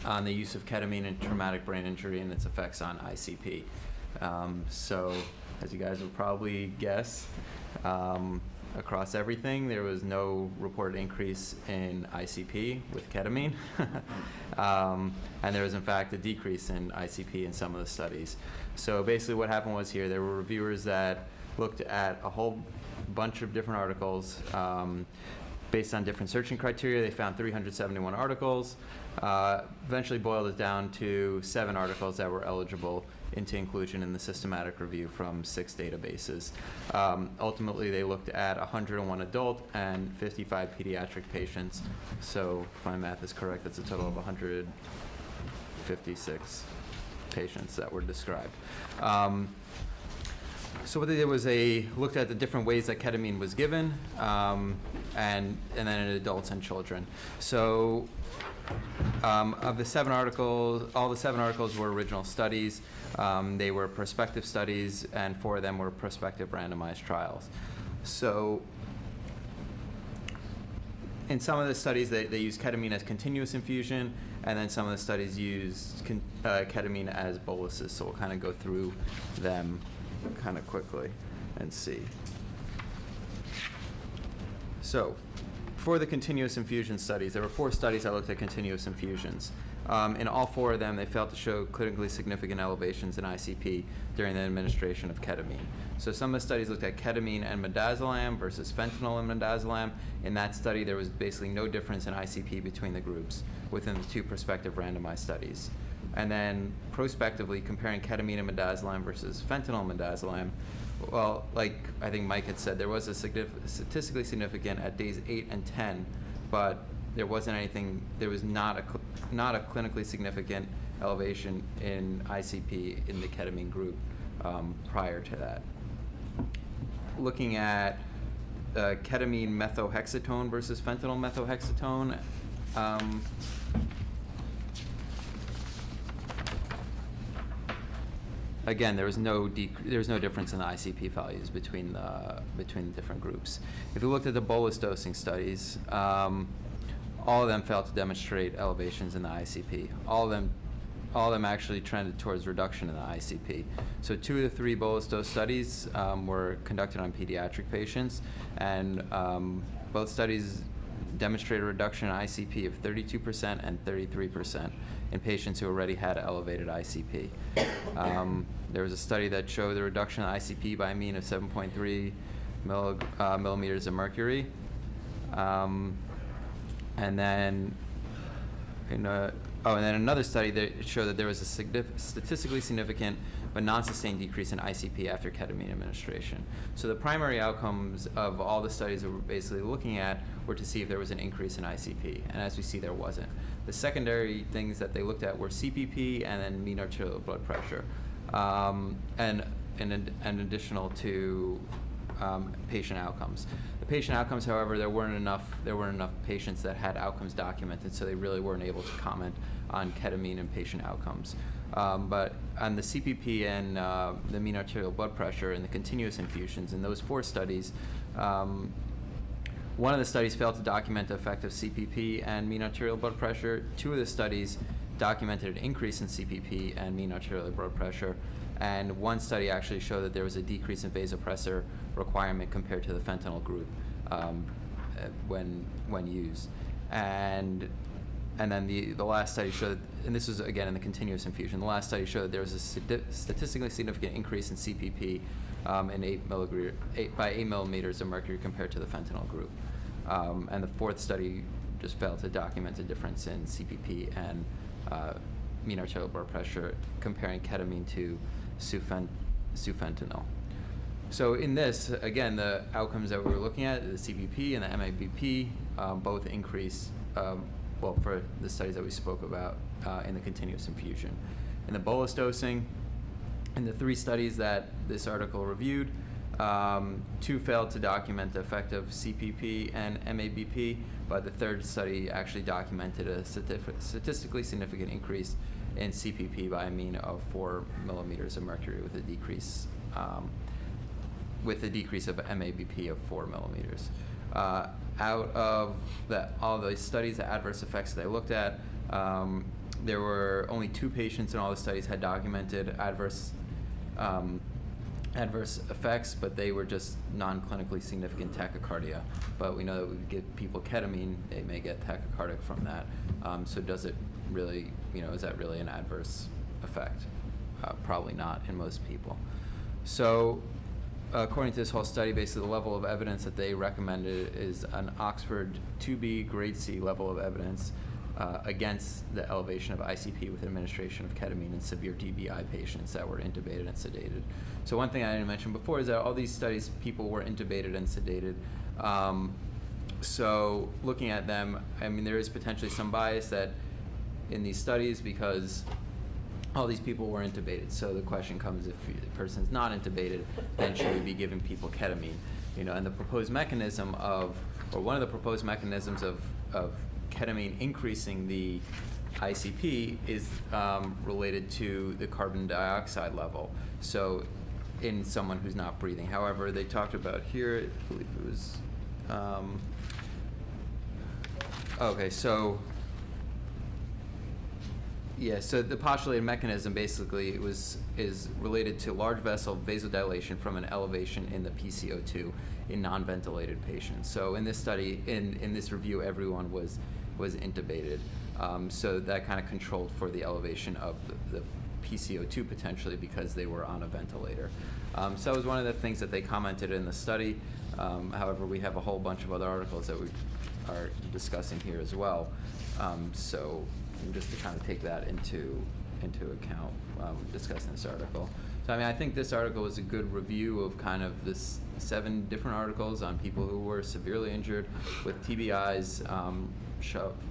on the use of ketamine in traumatic brain injury and its effects on ICP. So, as you guys will probably guess, across everything, there was no reported increase in ICP with ketamine. And there was, in fact, a decrease in ICP in some of the studies. So basically what happened was here, there were reviewers that looked at a whole bunch of different articles. Based on different searching criteria, they found 371 articles. Eventually boiled it down to 7 articles that were eligible into inclusion in the systematic review from 6 databases. Ultimately, they looked at 101 adult and 55 pediatric patients. So if my math is correct, that's a total of 156 patients that were described. So what they did was they looked at the different ways that ketamine was given, and then in adults and children. So of the 7 articles, all the 7 articles were original studies. They were prospective studies, and 4 of them were prospective randomized trials. So in some of the studies, they used ketamine as continuous infusion, and then some of the studies used ketamine as boluses. So we'll kind of go through them kind of quickly and see. So, for the continuous infusion studies, there were 4 studies that looked at continuous infusions. In all 4 of them, they failed to show clinically significant elevations in ICP during the administration of ketamine. So some of the studies looked at ketamine and midazolam versus fentanyl and midazolam. In that study, there was basically no difference in ICP between the groups within the 2 prospective randomized studies. And then prospectively comparing ketamine and midazolam versus fentanyl and midazolam, well, like I think Mike had said, there was a statistically significant at days 8 and 10, but there wasn't anything, there was not a clinically significant elevation in ICP in the ketamine group prior to that. Looking at ketamine methohexatone versus fentanyl methohexatone, again, there was no difference in the ICP values between the different groups. If you looked at the bolus dosing studies, all of them failed to demonstrate elevations in the ICP. All of them actually trended towards reduction in the ICP. So 2 of the 3 bolus dose studies were conducted on pediatric patients, and both studies demonstrated a reduction in ICP of 32% and 33% in patients who already had elevated ICP. There was a study that showed the reduction in ICP by a mean of 7.3 millimeters of mercury. And then another study that showed that there was a statistically significant but non-sustained decrease in ICP after ketamine administration. So the primary outcomes of all the studies that we're basically looking at were to see if there was an increase in ICP, and as we see, there wasn't. The secondary things that they looked at were CPP and then mean arterial blood pressure, and additional to patient outcomes. The patient outcomes, however, there weren't enough patients that had outcomes documented, so they really weren't able to comment on ketamine and patient outcomes. But on the CPP and the mean arterial blood pressure and the continuous infusions in those 4 studies, one of the studies failed to document the effect of CPP and mean arterial blood pressure. 2 of the studies documented an increase in CPP and mean arterial blood pressure, and 1 study actually showed that there was a decrease in vasopressor requirement compared to the fentanyl group when used. And then the last study showed, and this was again in the continuous infusion, the last study showed that there was a statistically significant increase in CPP by 8 millimeters of mercury compared to the fentanyl group. And the 4th study just failed to document a difference in CPP and mean arterial blood pressure comparing ketamine to sufentanil. So in this, again, the outcomes that we were looking at, the CPP and the MABP, both increase, for the studies that we spoke about in the continuous infusion. In the bolus dosing, in the 3 studies that this article reviewed, 2 failed to document the effect of CPP and MABP, but the 3rd study actually documented a statistically significant increase in CPP by a mean of 4 millimeters of mercury with a decrease of MABP of 4 millimeters. Out of all the studies, the adverse effects they looked at, there were only 2 patients in all the studies had documented adverse effects, but they were just non-clinically significant tachycardia. But we know that we give people ketamine, they may get tachycardic from that. So does it really, is that really an adverse effect? Probably not in most people. So according to this whole study, basically the level of evidence that they recommended is an Oxford 2B grade C level of evidence against the elevation of ICP with administration of ketamine in severe DBI patients that were intubated and sedated. So one thing I didn't mention before is that all these studies, people were intubated and sedated. So looking at them, I mean, there is potentially some bias that in these studies because all these people were intubated. So the question comes, if the person's not intubated, then should we be giving people ketamine? And the proposed mechanism one of the proposed mechanisms of ketamine increasing the ICP is related to the carbon dioxide level. So in someone who's not breathing. However, they talked about here, I believe it was, okay, so Yeah, so the postulated mechanism basically is related to large vessel vasodilation from an elevation in the PCO2 in non-ventilated patients. So in this study, in this review, everyone was intubated. So that kind of controlled for the elevation of the PCO2 potentially because they were on a ventilator. So that was one of the things that they commented in the study. However, we have a whole bunch of other articles that we are discussing here as well. So just to kind of take that into account discussing this article. So I mean, I think this article is a good review of kind of this 7 different articles on people who were severely injured with TBIs,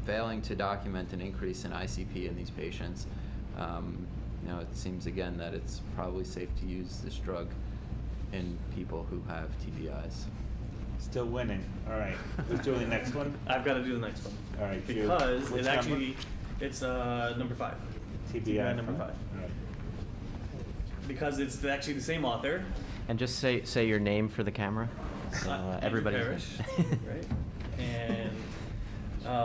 failing to document an increase in ICP in these patients. You know, it seems again that it's probably safe to use this drug in people who have TBIs. Still winning. All right. Who's doing the next one? I've got to do the next one. All right. Because Which it actually, it's number 5. TBI number 5. All right. Because it's actually the same author. And just say your name for the camera, so Andrew everybody. Parrish, right? And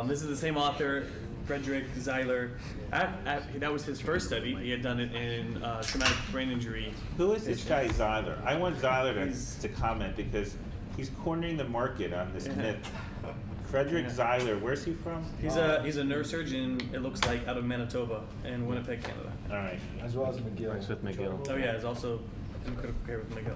this is the same author, Frederick Zeiler. That was his first study. He had done it in traumatic brain injury. Who is this guy Zeiler? I want Zeiler to comment because he's cornering the market on this myth. Frederick Zeiler, where's he from? He's a neurosurgeon. It looks like out of Manitoba in Winnipeg, Canada. All right. As well as McGill. Works with McGill. Oh yeah, he's also in critical care with McGill.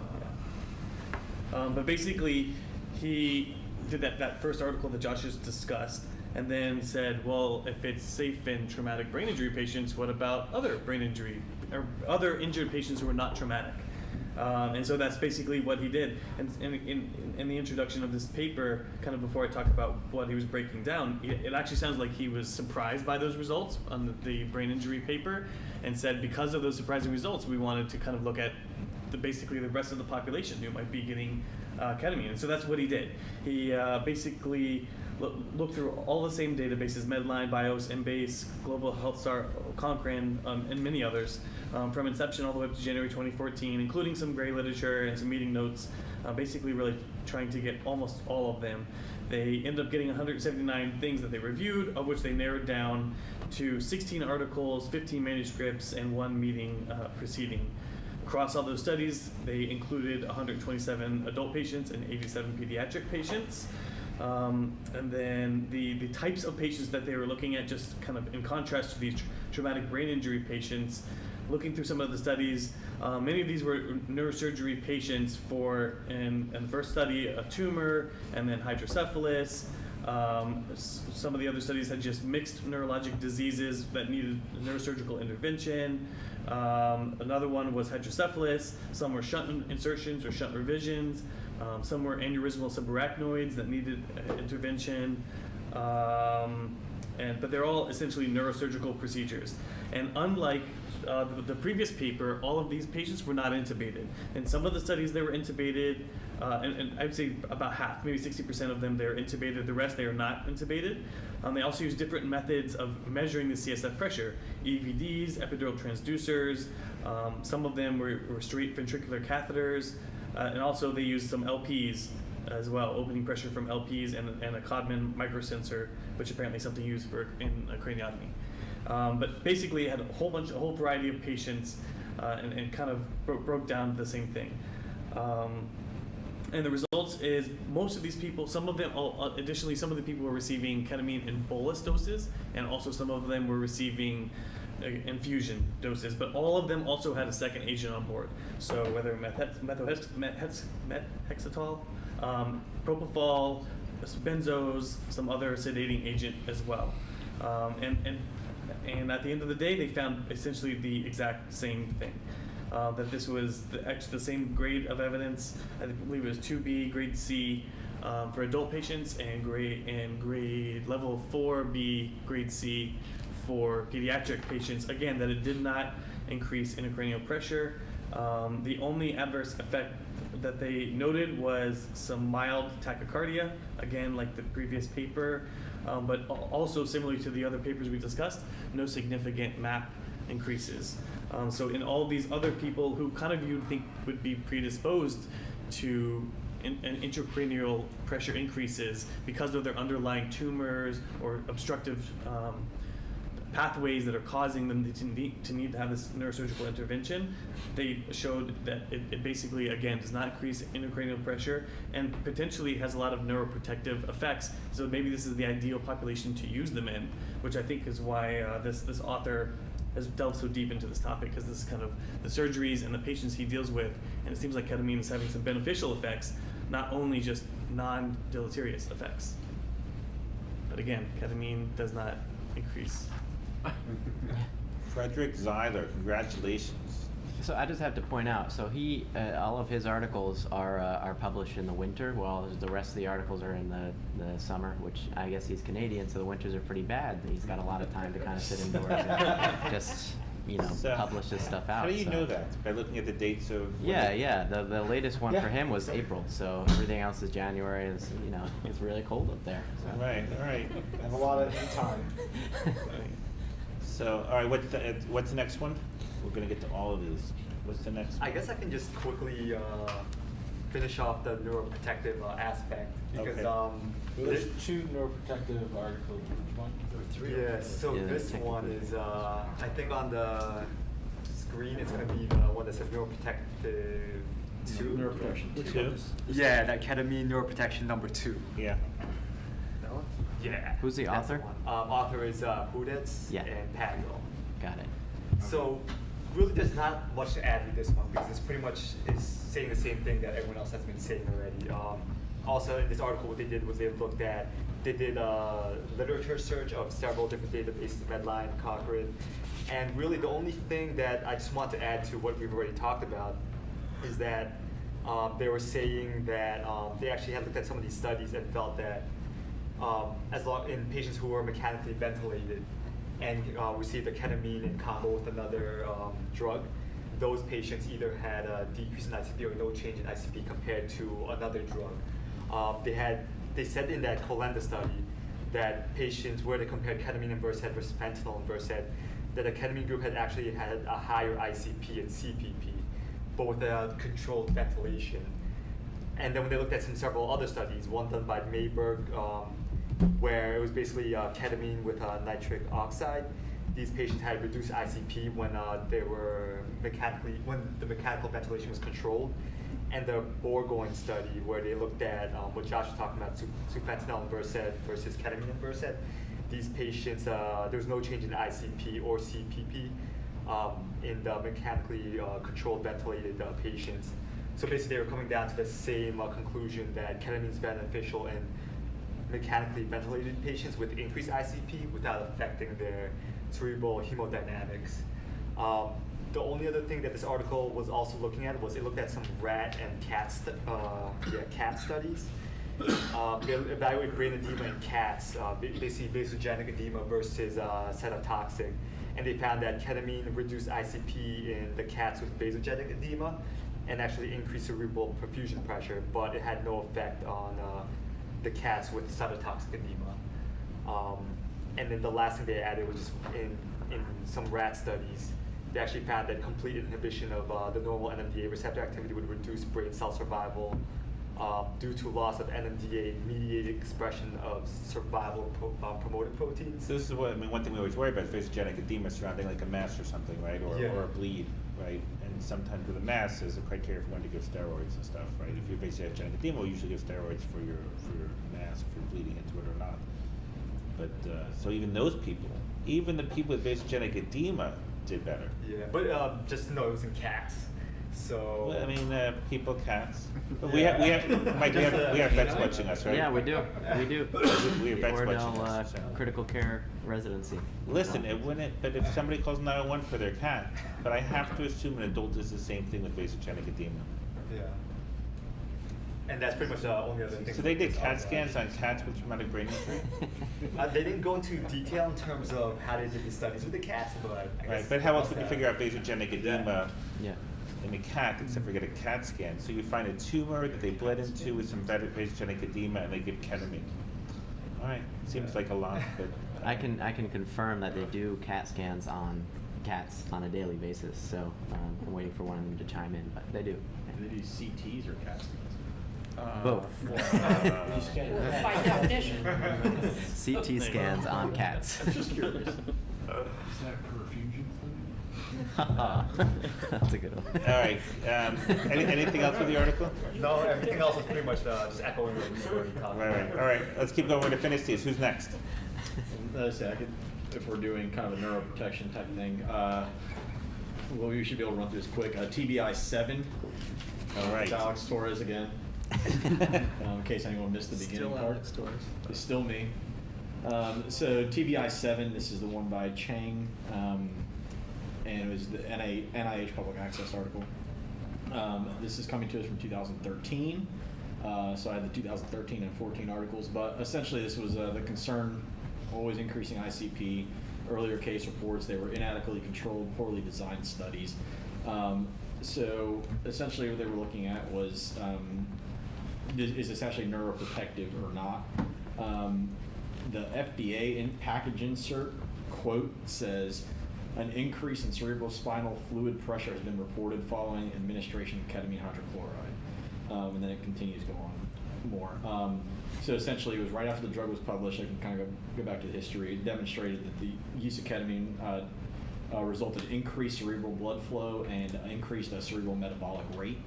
Yeah. But basically, he did that first article that Josh just discussed, and then said, well, if it's safe in traumatic brain injury patients, what about other brain injury or other injured patients who are not traumatic? And so that's basically what he did. And in the introduction of this paper, kind of before I talk about what he was breaking down, it actually sounds like he was surprised by those results on the brain injury paper, and said because of those surprising results, we wanted to kind of look at basically the rest of the population who might be getting ketamine. And so that's what he did. He basically looked through all the same databases, Medline, BIOS, Embase, Global Health Star, Cochrane, and many others, from inception all the way up to January 2014, including some gray literature and some meeting notes, basically really trying to get almost all of them. They ended up getting 179 things that they reviewed, of which they narrowed down to 16 articles, 15 manuscripts, and 1 meeting proceeding. Across all those studies, they included 127 adult patients and 87 pediatric patients. And then the types of patients that they were looking at, just kind of in contrast to these traumatic brain injury patients, looking through some of the studies, many of these were neurosurgery patients for, in the first study, a tumor, and then hydrocephalus. Some of the other studies had just mixed neurologic diseases that needed neurosurgical intervention. Another one was hydrocephalus. Some were shunt insertions or shunt revisions. Some were aneurysmal subarachnoids that needed intervention. But they're all essentially neurosurgical procedures. And unlike the previous paper, all of these patients were not intubated. In some of the studies, they were intubated, and I'd say about half, maybe 60% of them, they're intubated. The rest, they are not intubated. They also use different methods of measuring the CSF pressure, EVDs, epidural transducers. Some of them were straight ventricular catheters, and also they used some LPs as well, opening pressure from LPs and a Codman microsensor, which apparently is something used in a craniotomy. But basically, it had a whole variety of patients, and kind of broke down the same thing. And the results is most of these people, additionally, some of the people were receiving ketamine in bolus doses, and also some of them were receiving infusion doses, but all of them also had a second agent on board. So whether methexetol, propofol, benzos, some other sedating agent as well. And at the end of the day, they found essentially the exact same thing. That this was the same grade of evidence. I believe it was 2B, grade C for adult patients, and grade level 4B, grade C for pediatric patients. Again, that it did not increase intracranial pressure. The only adverse effect that they noted was some mild tachycardia, again, like the previous paper, but also similarly to the other papers we discussed, no significant MAP increases. So in all these other people who kind of you'd think would be predisposed to intracranial pressure increases because of their underlying tumors or obstructive pathways that are causing them to need to have this neurosurgical intervention. They showed that it basically, again, does not increase intracranial pressure and potentially has a lot of neuroprotective effects. So maybe this is the ideal population to use them in, which I think is why this author has delved so deep into this topic, because this is kind of the surgeries and the patients he deals with, and it seems like ketamine is having some beneficial effects, not only just non-deleterious effects. But again, ketamine does not increase. Frederick Zeiler, congratulations. So I just have to point out, so he, all of his articles are published in the winter, while the rest of the articles are in the summer, which I guess he's Canadian, so the winters are pretty bad. He's got a lot of time to kind of sit indoors and just, So, publish this stuff out. How do you so. know that? By looking at the dates of... Yeah. The latest one Yeah. for him was April, so everything else is January. It's it's really cold up there. So. Right, all right. I have a lot of time. So, all right, what's the next one? We're gonna get to all of these. What's the next one? I guess I can just quickly finish off the neuroprotective aspect because Okay. There's 2 neuroprotective articles. One or 3. yeah. So Yeah, this technically. one is I think on the screen it's gonna be the one that says neuroprotective 2. Neuroprotection. Two? Yeah, that ketamine neuroprotection number 2. Yeah. Yeah. Who's the that's author? one. Author is Hudetz Yeah. and Pagel. Got it. So really there's not much to add with this one because it's pretty much is saying the same thing that everyone else has been saying already. Also in this article what they did was they did a literature search of several different databases, Medline, Cochrane, and really the only thing that I just want to add to what we've already talked about is that they were saying that they actually had looked at some of these studies and felt that as long in patients who were mechanically ventilated and received a ketamine in combo with another drug, those patients either had a decrease in ICP or no change in ICP compared to another drug. They said in that Colenda study that patients where they compared ketamine and Versed versus fentanyl and Versed, that a ketamine group had actually had a higher ICP and CPP, but with a controlled ventilation. And then when they looked at several other studies, one done by Mayberg, where it was basically ketamine with nitric oxide. These patients had reduced ICP when the mechanical ventilation was controlled. And the Borgoin study, where they looked at what Josh was talking about, sufentanil and Versed versus ketamine and Versed. These patients, there was no change in ICP or CPP in the mechanically controlled ventilated patients. So basically, they were coming down to the same conclusion that ketamine is beneficial in mechanically ventilated patients with increased ICP without affecting their cerebral hemodynamics. The only other thing that this article was also looking at was it looked at some rat and cat studies. They evaluated brain edema in cats, basically vasogenic edema versus cytotoxic, and they found that ketamine reduced ICP in the cats with vasogenic edema and actually increased cerebral perfusion pressure, but it had no effect on the cats with cytotoxic edema. And then the last thing they added was just in some rat studies, they actually found that complete inhibition of the normal NMDA receptor activity would reduce brain cell survival due to loss of NMDA-mediated expression of survival promoted proteins. So this is one thing we always worry about is vasogenic edema surrounding like a mass or something, right? Or a bleed, right? And sometimes with a mass, there's a criteria for when to give steroids and stuff, right? If you're vasogenic edema, we'll usually give steroids for your mass, if you're bleeding into it or not. But, so even those people, even the people with vasogenic edema did better. Yeah, but just to know, it was in cats. So Well, I mean, people, cats. But we have Mike, we have vets watching us, right? Yeah, we do. We have vets watching Ordell us. so. critical care residency. Listen, it wouldn't, but if somebody calls 911 for their cat, but I have to assume an adult does the same thing with vasogenic edema. yeah, and that's pretty much the only other thing. So they did CAT scans on cats with traumatic brain injury? They didn't go into detail in terms of how they did the studies with the cats, but I Right, guess but how else would you figure out vasogenic edema Yeah. in a cat except for get a CAT scan? So you find a tumor that they bled into with some vasogenic edema and they give ketamine. All right, seems like a lot, but. I can confirm that they do CAT scans on cats on a daily basis. So I'm waiting for one of them to chime in, but they do. Do they do CTs or CAT scans? Both. By definition. CT scans on cats. I'm just curious. Is that perfusion? That's a good one. All right, anything else with the article? No, everything else is pretty much just echoing what we've already talked Right, about. right, all right, let's keep going, we're gonna finish these, who's next? Let's say if we're doing kind of a neuroprotection type thing, well, we should be able to run through this quick. TBI 7. All right. It's Alex Torres again. In case anyone missed the beginning Still part. Alex Torres. It's still me. So TBI 7, this is the one by Chang, and it was the NIH public access article. This is coming to us from 2013. So I had the 2013 and 14 articles, but essentially this was the concern, always increasing ICP, earlier case reports, they were inadequately controlled, poorly designed studies. So essentially what they were looking at was, is this actually neuroprotective or not? The FDA package insert quote says, an increase in cerebrospinal fluid pressure has been reported following administration of ketamine hydrochloride. And then it continues to go on more. So essentially, it was right after the drug was published. I can kind of go back to the history. It demonstrated that the use of ketamine resulted in increased cerebral blood flow and increased cerebral metabolic rate,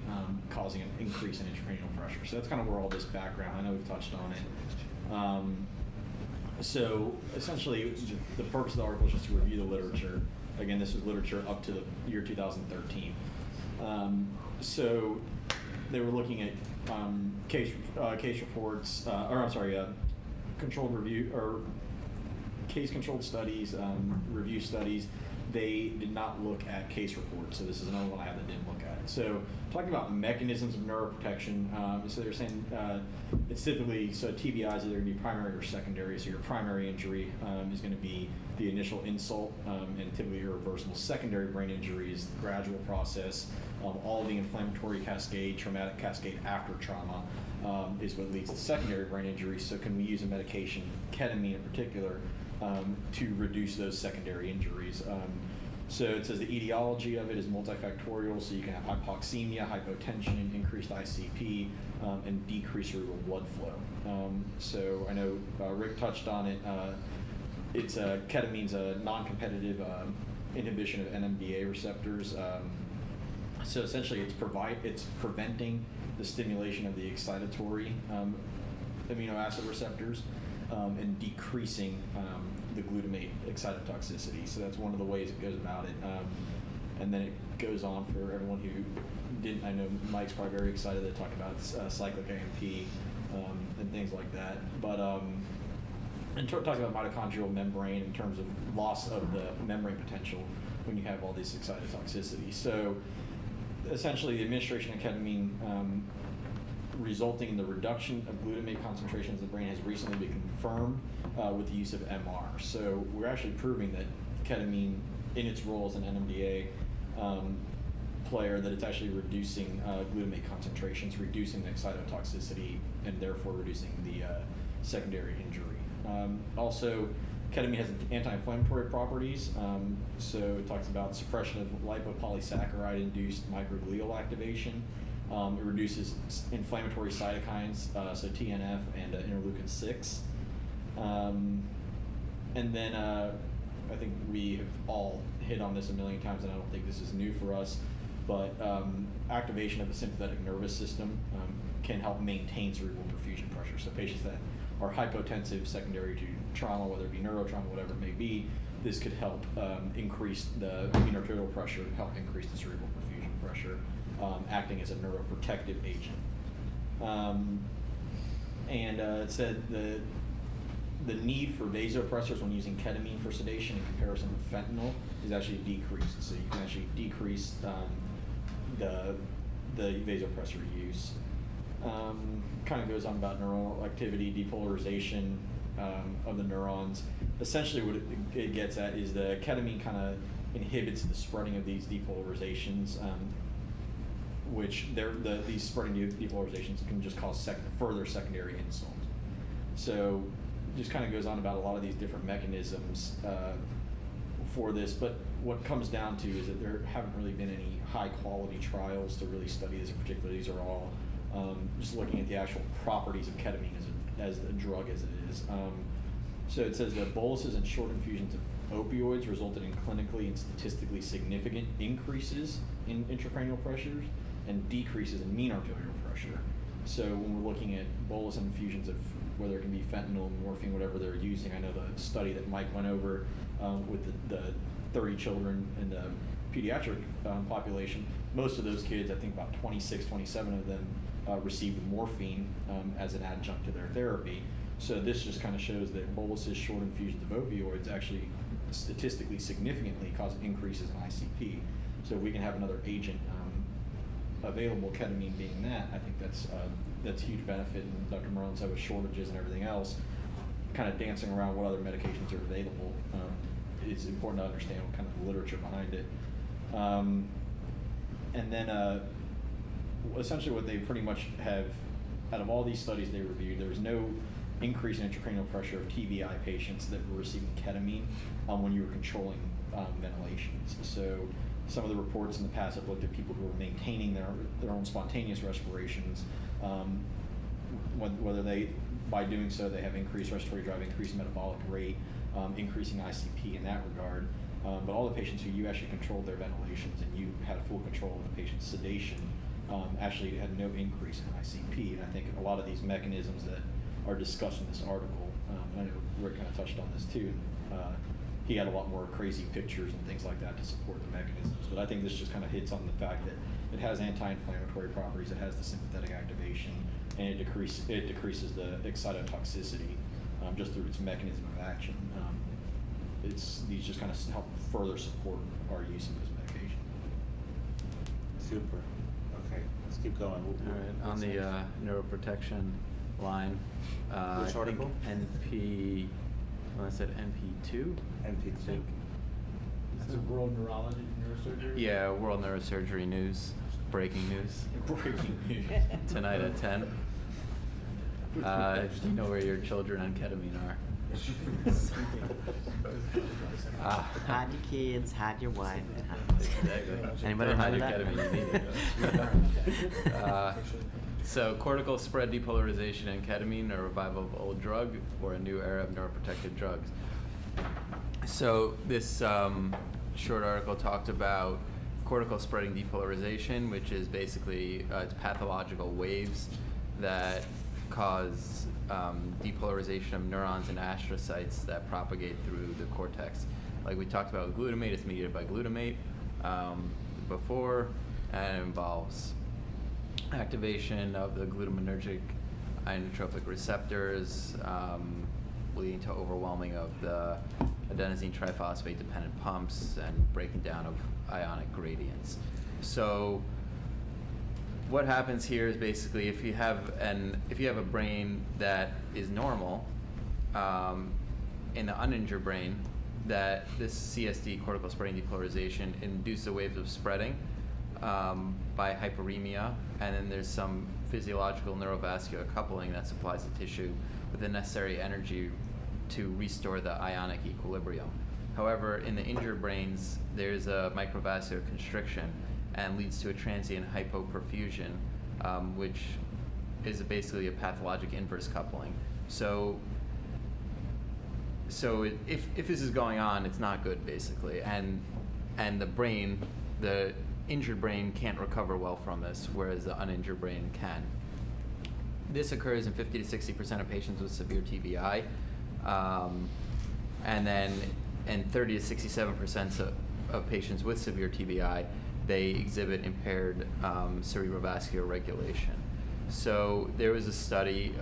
causing an increase in intracranial pressure. So that's kind of where all this background, I know we've touched on it. So essentially, the purpose of the article is just to review the literature. Again, this was literature up to the year 2013. So they were looking at case reports, controlled review or case-controlled studies, review studies. They did not look at case reports, so this is another one I have that didn't look at. So talking about mechanisms of neuroprotection, so they're saying it's typically, so TBIs are either going to be primary or secondary. So your primary injury is going to be the initial insult and typically irreversible. Secondary brain injury is the gradual process. All the inflammatory cascade, traumatic cascade after trauma is what leads to secondary brain injury. So can we use a medication, ketamine in particular, to reduce those secondary injuries? So it says the etiology of it is multifactorial, so you can have hypoxemia, hypotension, increased ICP, and decreased cerebral blood flow. So I know Rick touched on it. It's ketamine's a non-competitive inhibition of NMDA receptors. So essentially, it's preventing the stimulation of the excitatory amino acid receptors and decreasing the glutamate excitotoxicity. So that's one of the ways it goes about it. And then it goes on for everyone who didn't. I know Mike's probably very excited to talk about cyclic AMP and things like that. But and talking about mitochondrial membrane in terms of loss of the membrane potential when you have all these excitotoxicity. So essentially, the administration of ketamine resulting in the reduction of glutamate concentrations in the brain has recently been confirmed with the use of MR. So we're actually proving that ketamine, in its role as an NMDA player, that it's actually reducing glutamate concentrations, reducing the excitotoxicity, and therefore reducing the secondary injury. Also, ketamine has anti-inflammatory properties, so it talks about suppression of lipopolysaccharide-induced microglial activation. It reduces inflammatory cytokines, so TNF and interleukin-6. And then I think we have all hit on this a million times, and I don't think this is new for us, but activation of the sympathetic nervous system can help maintain cerebral perfusion pressure. So patients that are hypotensive secondary to trauma, whether it be neurotrauma, whatever it may be, this could help increase the arterial pressure, help increase the cerebral perfusion pressure, acting as a neuroprotective agent. And it said the need for vasopressors when using ketamine for sedation in comparison with fentanyl is actually decreased. So you can actually decrease the vasopressor use. Kind of goes on about neuronal activity, depolarization of the neurons. Essentially what it gets at is the ketamine kind of inhibits the spreading of these depolarizations, which these spreading depolarizations can just cause further secondary insult. So it just kind of goes on about a lot of these different mechanisms for this, but what comes down to is that there haven't really been any high quality trials to really study this in particular. These are all just looking at the actual properties of ketamine as a drug as it is. So it says that boluses and short infusions of opioids resulted in clinically and statistically significant increases in intracranial pressures and decreases in mean arterial pressure. So when we're looking at bolus infusions of whether it can be fentanyl, morphine, whatever they're using, I know the study that Mike went over with the 30 children in the pediatric population, most of those kids, I think about 26, 27 of them received morphine as an adjunct to their therapy. So this just kind of shows that boluses, short infusions of opioids actually statistically significantly cause increases in ICP. So if we can have another agent available, ketamine being that, I think that's a huge benefit. And Dr. Merlin said with shortages and everything else, kind of dancing around what other medications are available, it's important to understand what kind of the literature behind it. And then essentially what they pretty much have, out of all these studies they reviewed, there was no increase in intracranial pressure of TBI patients that were receiving ketamine when you were controlling ventilations. So some of the reports in the past have looked at people who are maintaining their own spontaneous respirations, whether they, by doing so, they have increased respiratory drive, increased metabolic rate, increasing ICP in that regard. But all the patients who you actually controlled their ventilations and you had full control of the patient's sedation actually had no increase in ICP. And I think a lot of these mechanisms that are discussed in this article, and I know Rick kind of touched on this too, he had a lot more crazy pictures and things like that to support the mechanisms. But I think this just kind of hits on the fact that it has anti-inflammatory properties, it has the sympathetic activation, and it decreases the excitotoxicity just through its mechanism of action. These just kind of help further support our use of this medication. Super. Okay, let's keep going. All right, on the neuroprotection line. Which article? NP, well, I said NP2. NP2. That's a World Neurology, Neurosurgery? Yeah, World Neurosurgery News, breaking news. Breaking news. Tonight at 10. Do you know where your children on ketamine are? Hide your kids, hide your wife. Exactly. Anybody hide your ketamine, you need it. So cortical spread depolarization and ketamine, a revival of old drug or a new era of neuroprotective drugs. So this short article talked about cortical spreading depolarization, which is basically it's pathological waves that cause depolarization of neurons and astrocytes that propagate through the cortex. Like we talked about with glutamate, it's mediated by glutamate before, and it involves activation of the glutaminergic ionotropic receptors, leading to overwhelming of the adenosine triphosphate dependent pumps and breaking down of ionic gradients. So what happens here is basically if you have a brain that is normal, in the uninjured brain, that this CSD, cortical spreading depolarization, induces the waves of spreading by hyperemia, and then there's some physiological neurovascular coupling that supplies the tissue with the necessary energy to restore the ionic equilibrium. However, in the injured brains, there's a microvascular constriction and leads to a transient hypoperfusion, which is basically a pathologic inverse coupling. So if this is going on, it's not good, basically, and the injured brain can't recover well from this, whereas the uninjured brain can. This occurs in 50 to 60% of patients with severe TBI, and 30 to 67% of patients with severe TBI, they exhibit impaired cerebrovascular regulation. So there was a study,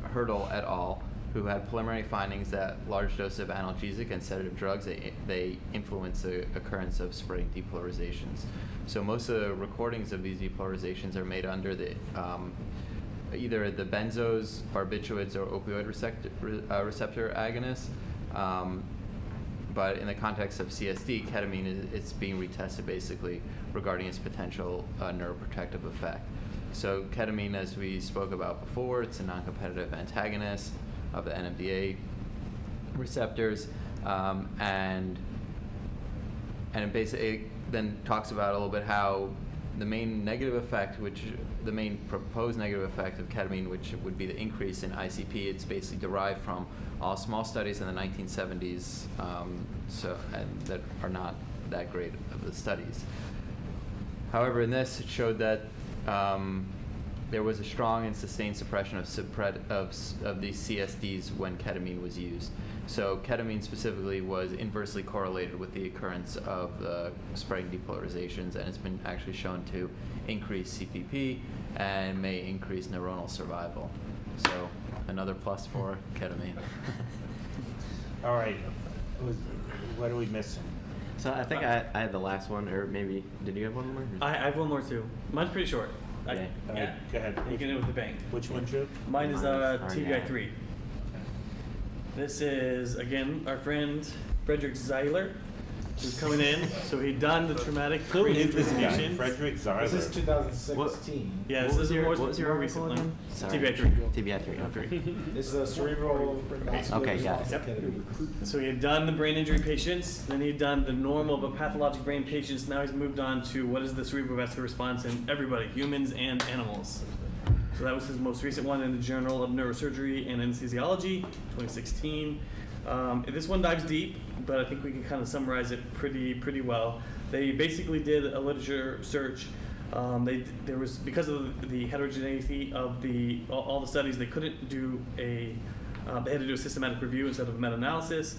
Hurdle et al., who had preliminary findings that large doses of analgesic and sedative drugs, they influence the occurrence of spreading depolarizations. So most of the recordings of these depolarizations are made under the either the benzos, barbiturates, or opioid receptor agonists. But in the context of CSD, ketamine it's being retested basically regarding its potential neuroprotective effect. So ketamine, as we spoke about before, it's a non-competitive antagonist of the NMDA receptors, and it basically then talks about a little bit how the main negative effect, the main proposed negative effect of ketamine, which would be the increase in ICP, it's basically derived from all small studies in the 1970s, and that are not that great of the studies. However, in this, it showed that there was a strong and sustained suppression of these CSDs when ketamine was used. So ketamine specifically was inversely correlated with the occurrence of spreading depolarizations, and it's been actually shown to increase CPP and may increase neuronal survival. So another plus for ketamine. All right. What are we missing? So I think I had the last one, or maybe, did you have one more? I have one more too. Mine's pretty short. Yeah. All right, go ahead. You can do it with the bang. Which one, Drew? Mine is Mine is TBI 3. This is, again, our friend Frederick Zeiler, who's coming in. So he'd done the traumatic Who brain is this injury guy? patient. Frederick Zeiler. This is 2016. Yeah, What this was is your- more, what was your more article recent one. again? Sorry. TBI 3. TBI 3, okay. This is a cerebral vascular Okay, got response it. to ketamine. So he had done the brain injury patients, then he'd done the normal but pathologic brain patients. Now he's moved on to what is the cerebrovascular response in everybody, humans and animals. So that was his most recent one in the Journal of Neurosurgery and Anesthesiology, 2016. This one dives deep, but I think we can kind of summarize it pretty well. They basically did a literature search. There was, because of the heterogeneity of all the studies, they couldn't do they had to do a systematic review instead of a meta-analysis.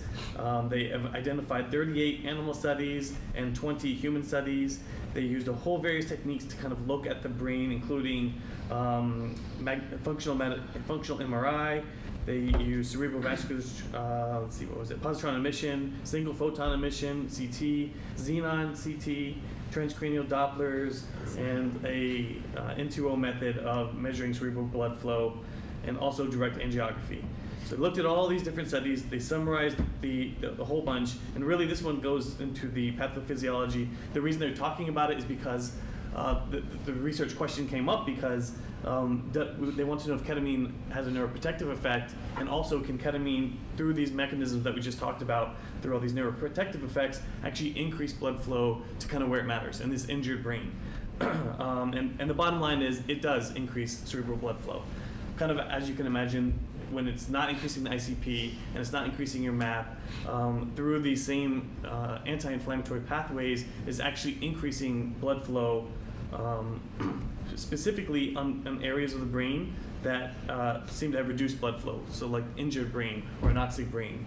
They have identified 38 animal studies and 20 human studies. They used a whole various techniques to kind of look at the brain, including functional MRI. They used cerebrovascular, let's see, what was it? Positron emission, single photon emission, CT, xenon CT, transcranial Dopplers, and a N2O method of measuring cerebral blood flow, and also direct angiography. So they looked at all these different studies, they summarized the whole bunch, and really this one goes into the pathophysiology. The reason they're talking about it is because the research question came up because they want to know if ketamine has a neuroprotective effect, and also can ketamine, through these mechanisms that we just talked about, through all these neuroprotective effects, actually increase blood flow to kind of where it matters, in this injured brain. And the bottom line is, it does increase cerebral blood flow. Kind of, as you can imagine, when it's not increasing the ICP and it's not increasing your MAP, through these same anti-inflammatory pathways, is actually increasing blood flow, specifically on areas of the brain that seem to have reduced blood flow, so like injured brain or anoxic brain.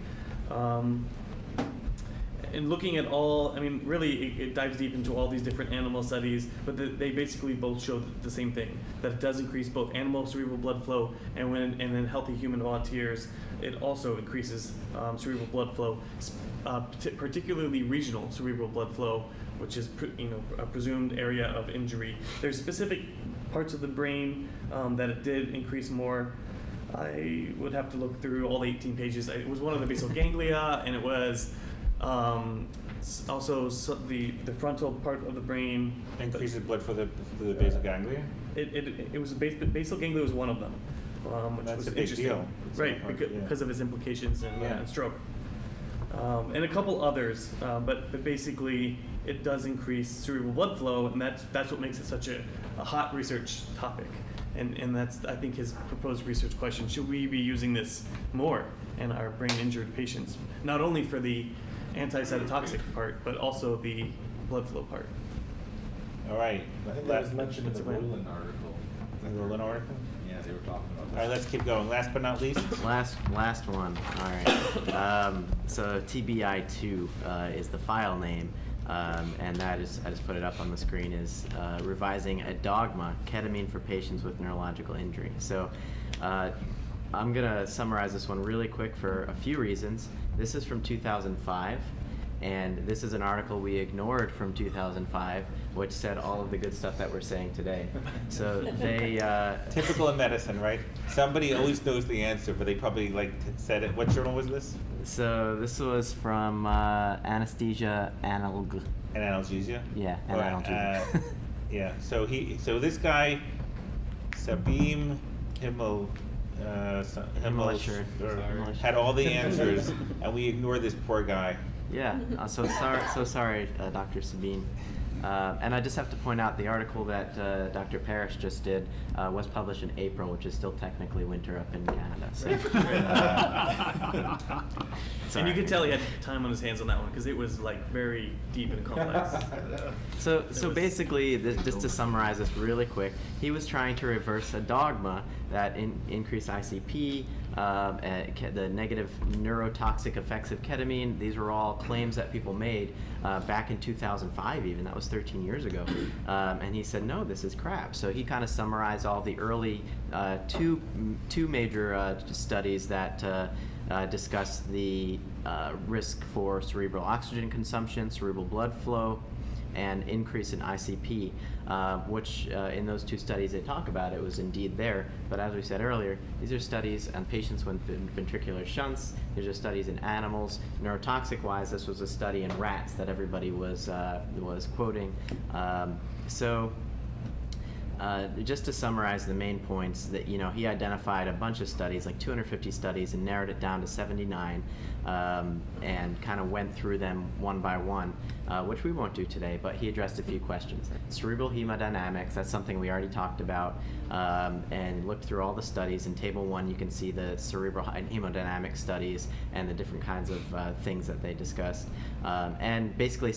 And looking at all, I mean, really, it dives deep into all these different animal studies, but they basically both show the same thing, that it does increase both animal cerebral blood flow, and in healthy human volunteers, it also increases cerebral blood flow, particularly regional cerebral blood flow, which is a presumed area of injury. There's specific parts of the brain that it did increase more. I would have to look through all the 18 pages. It was one of the basal ganglia, and it was also the frontal part of the brain. Increases blood for the basal ganglia? It was basal ganglia was one of them, which That's was a big interesting. deal. It's Right, not hard, because of its implications in Yeah. stroke. And a couple others, but basically it does increase cerebral blood flow, and that's what makes it such a hot research topic. And that's, I think, his proposed research question. Should we be using this more in our brain injured patients? Not only for the anti-cytotoxic part, but also the blood flow part. All right. I think that was mentioned in the That's right. Rulin article. The Rulin article? Yeah, they were talking about All right, let's keep going. Last but not least. Last one. All right. So TBI2 is the file name, and that is, I just put it up on the screen, is revising a dogma, ketamine for patients with neurological injury. So I'm gonna summarize this one really quick for a few reasons. This is from 2005, and this is an article we ignored from 2005, which said all of the good stuff that we're saying today. So they Typical in medicine, right? Somebody always knows the answer, but they probably said it. What journal was this? So this was from Anesthesia Analg. An analgesia. Yeah, All right, analgesia. yeah. So this guy, Sabim Himmel. Himmelscher. Had all the answers, and we ignored this poor guy. Yeah. So sorry, Dr. Sabine. And I just have to point out the article that Dr. Parrish just did was published in April, which is still technically winter up in Canada. So. And you could tell he had time on his hands on that one because it was like very deep and complex. So basically, just to summarize this really quick, he was trying to reverse a dogma that increased ICP, the negative neurotoxic effects of ketamine. These were all claims that people made back in 2005 even. That was 13 years ago. And he said, no, this is crap. So he kind of summarized all the early two major studies that discuss the risk for cerebral oxygen consumption, cerebral blood flow, and increase in ICP, which in those two studies they talk about, it was indeed there. But as we said earlier, these are studies on patients with ventricular shunts. These are studies in animals. Neurotoxic-wise, this was a study in rats that everybody was quoting. Just to summarize the main points, that he identified a bunch of studies, like 250 studies, and narrowed it down to 79, and kind of went through them one by one, which we won't do today, but he addressed a few questions. Cerebral hemodynamics, that's something we already talked about, and looked through all the studies. In Table 1, you can see the cerebral hemodynamic studies and the different kinds of things that they discussed, and basically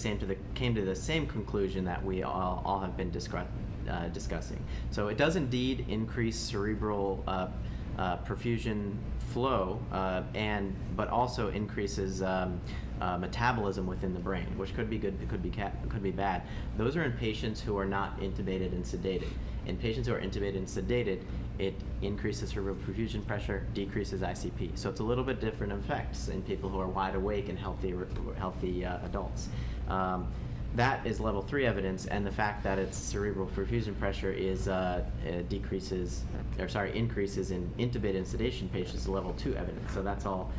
came to the same conclusion that we all have been discussing. So it does indeed increase cerebral perfusion flow, but also increases metabolism within the brain, which could be good, it could be bad. Those are in patients who are not intubated and sedated. In patients who are intubated and sedated, it increases cerebral perfusion pressure, decreases ICP. So it's a little bit different effects in people who are wide awake and healthy adults. That is level 3 evidence, and the fact that its cerebral perfusion pressure increases in intubated and sedation patients is level 2 evidence. So that's all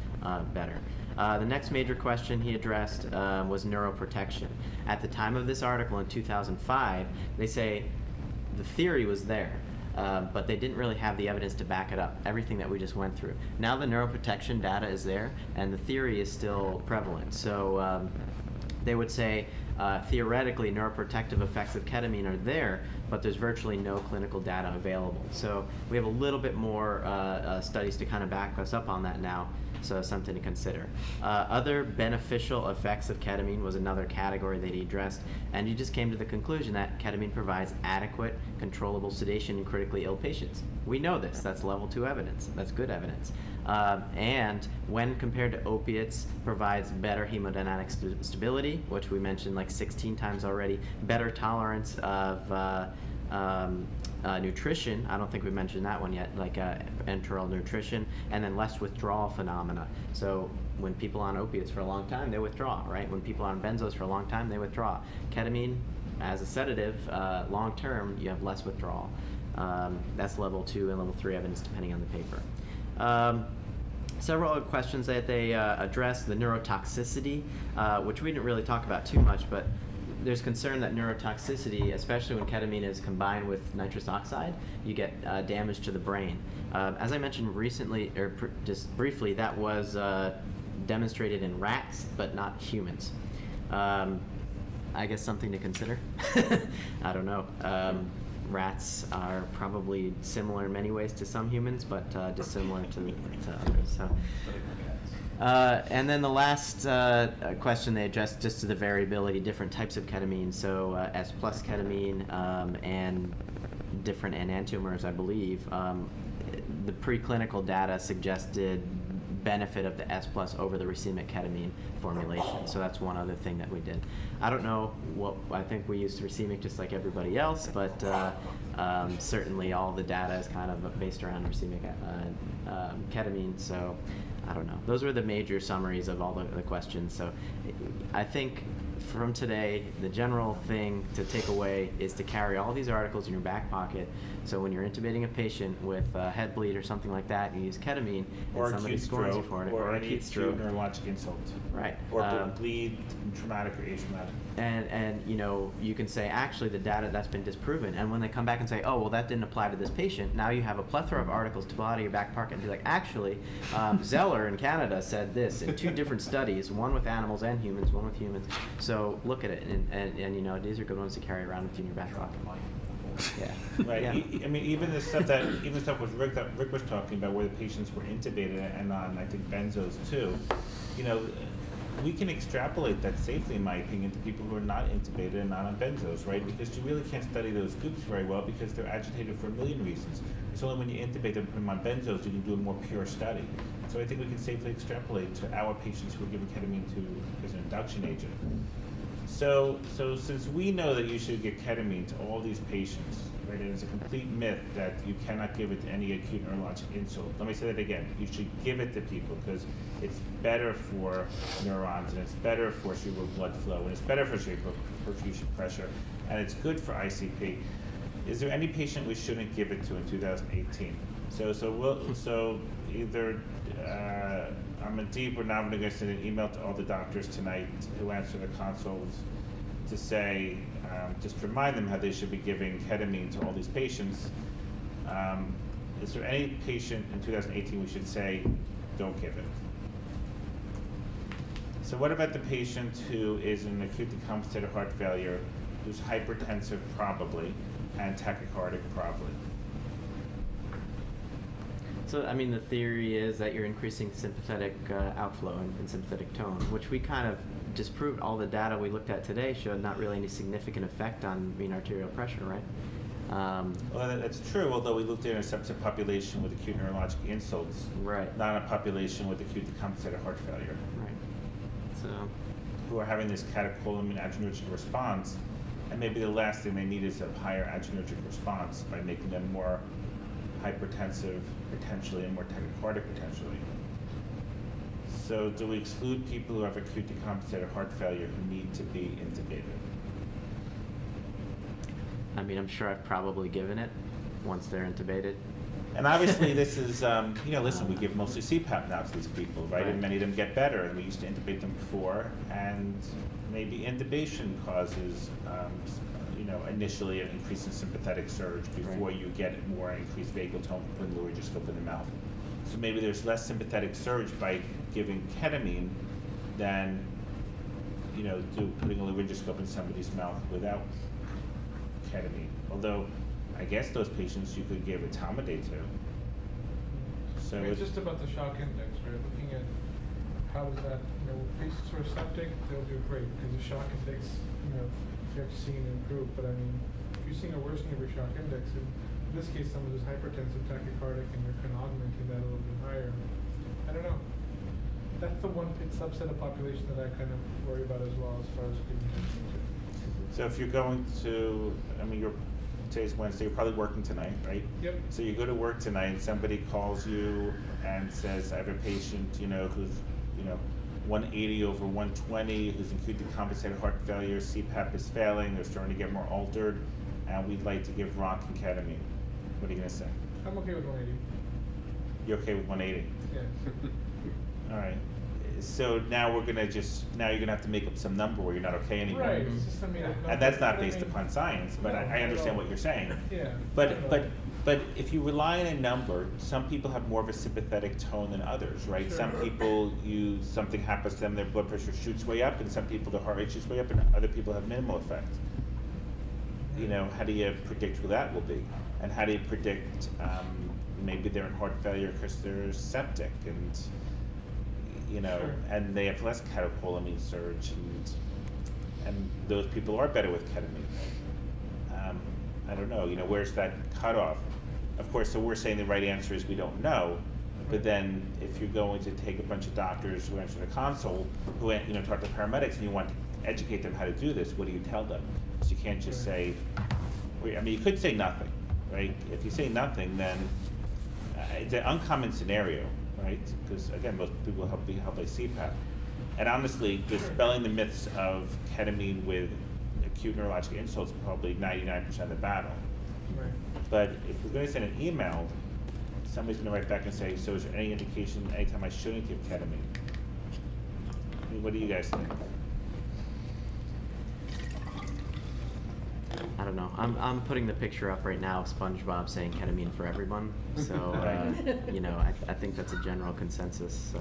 better. The next major question he addressed was neuroprotection. At the time of this article in 2005, they say the theory was there, but they didn't really have the evidence to back it up, everything that we just went through. Now the neuroprotection data is there, and the theory is still prevalent. So they would say, theoretically, neuroprotective effects of ketamine are there, but there's virtually no clinical data available. So we have a little bit more studies to kind of back us up on that now, so something to consider. Other beneficial effects of ketamine was another category that he addressed, and he just came to the conclusion that ketamine provides adequate, controllable sedation in critically ill patients. We know this. That's level 2 evidence. That's good evidence. And when compared to opiates, provides better hemodynamic stability, which we mentioned like 16 times already, better tolerance of nutrition. I don't think we mentioned that one yet, like enteral nutrition, and then less withdrawal phenomena. So when people on opiates for a long time, they withdraw, right? When people are on benzos for a long time, they withdraw. Ketamine, as a sedative, long term, you have less withdrawal. That's level 2 and level 3 evidence, depending on the paper. Several other questions that they addressed, the neurotoxicity, which we didn't really talk about too much, but there's concern that neurotoxicity, especially when ketamine is combined with nitrous oxide, you get damage to the brain. As I mentioned recently, or just briefly, that was demonstrated in rats, but not humans. I guess something to consider. I don't know. Rats are probably similar in many ways to some humans, but dissimilar to others. So. And then the last question they addressed, just to the variability, different types of ketamine. So S plus ketamine and different enantiomers, I believe. The preclinical data suggested benefit of the S plus over the racemic ketamine formulation. So that's one other thing that we did. I don't know what, I think we used racemic just like everybody else, but certainly all the data is kind of based around racemic ketamine. So I don't know. Those were the major summaries of all the questions. So I think from today, the general thing to take away is to carry all these articles in your back pocket. So when you're intubating a patient with head bleed or something like that, you use ketamine, or and somebody acute scores you stroke, for it, or or any acute stroke, neurologic insult, right? Or bleed, traumatic or atraumatic. And you know, you can say, actually, the data, that's been disproven. And when they come back and say, oh, well, that didn't apply to this patient, now you have a plethora of articles to pull out of your back pocket and be like, actually, Zeller in Canada said this in 2 different studies, one with animals and humans, one with humans. So look at it, and you know, these are good ones to carry around with you in your back pocket. Yeah. Right. Yeah. I mean, even the stuff with Rick that Rick was talking about, where the patients were intubated and on, I think, benzos too. You know, we can extrapolate that safely, in my opinion, to people who are not intubated and not on benzos, right? Because you really can't study those groups very well because they're agitated for a million reasons. It's only when you intubate them and put them on benzos you can do a more pure study. So I think we can safely extrapolate to our patients who are given ketamine as an induction agent. So since we know that you should give ketamine to all these patients, right, and it's a complete myth that you cannot give it to any acute neurologic insult. Let me say that again. You should give it to people because it's better for neurons, and it's better for cerebral blood flow, and it's better for cerebral perfusion pressure, and it's good for ICP. Is there any patient we shouldn't give it to in 2018? So either Amandeep or now I'm going to send an email to all the doctors tonight who answer the consults to say, just remind them how they should be giving ketamine to all these patients. Is there any patient in 2018 we should say, don't give it? So what about the patient who is in acute decompensated heart failure, who's hypertensive probably, and tachycardic probably? So, I mean, the theory is that you're increasing sympathetic outflow and sympathetic tone, which we kind of disproved. All the data we looked at today showed not really any significant effect on mean arterial pressure, right? Well, that's true, although we looked at a subset population with acute neurologic insults, Right. not a population with acute decompensated heart failure, Right. So, who are having this catecholamine adrenergic response, and maybe the last thing they need is a higher adrenergic response by making them more hypertensive potentially and more tachycardic potentially. So do we exclude people who have acute decompensated heart failure who need to be intubated? I mean, I'm sure I've probably given it once they're intubated. And obviously this is, you know, listen, we give mostly CPAP now to these people, right? And Right. many of them get better, and we used to intubate them before, and maybe intubation causes, you know, initially an increase in sympathetic surge before Right. you get more increased vagal tone from putting the laryngoscope in the mouth. So maybe there's less sympathetic surge by giving ketamine than, you know, putting a laryngoscope in somebody's mouth without ketamine. Although, I guess those patients you could give etomidate to. So I mean, it's just about the shock index, right? Looking at how does that, you know, when patients who are septic, they'll do great because the shock index, you know, you're actually seeing it improve. But I mean, if you're seeing a worsening of your shock index, in this case, someone who's hypertensive, tachycardic, and you're kind of augmenting that a little bit higher. I don't know. That's the one subset of population that I kind of worry about as well, as far as giving attention to. So if you're going to, I mean, today's Wednesday, you're probably working tonight, right? Yep. So you go to work tonight and somebody calls you and says, I have a patient, you know, who's, you know, 180 over 120, who's in acute decompensated heart failure, CPAP is failing, they're starting to get more altered, and we'd like to give rock and ketamine. What are you gonna say? I'm okay with 180. You're okay with 180? Yeah. All right. So now you're gonna have to make up some number where you're not okay anymore. Right. It's just, I mean, And that's not I based mean- upon science, but No, I not at understand all. what you're saying. Yeah. But if you rely on a number, some people have more of a sympathetic tone than others, right? Sure. Some people, something happens to them, their blood pressure shoots way up, and some people, their heart rate shoots way up, and other people have minimal effect. You know, how do you predict who that will be? And how do you predict, maybe they're in heart failure because they're septic, and, you know, Sure. and they have less catecholamine surge, and those people are better with ketamine. I don't know, you know, where's that cutoff? Of course, so we're saying the right answer is we don't know, but then if you're going to take a bunch of doctors who answer the console, who, you know, talk to paramedics, and you want to educate them how to do this, what do you tell them? So you can't just say, I mean, you could say nothing, right? If you say nothing, then it's an uncommon scenario, right? Because again, most people help by CPAP. And honestly, dispelling the myths of ketamine with acute neurologic insults is probably 99% of the battle. Right. But if we're going to send an email, somebody's going to write back and say, so is there any indication anytime I shouldn't give ketamine? I mean, what do you guys think? I don't know. I'm putting the picture up right now of SpongeBob saying ketamine for everyone. So you know, I think that's a general consensus.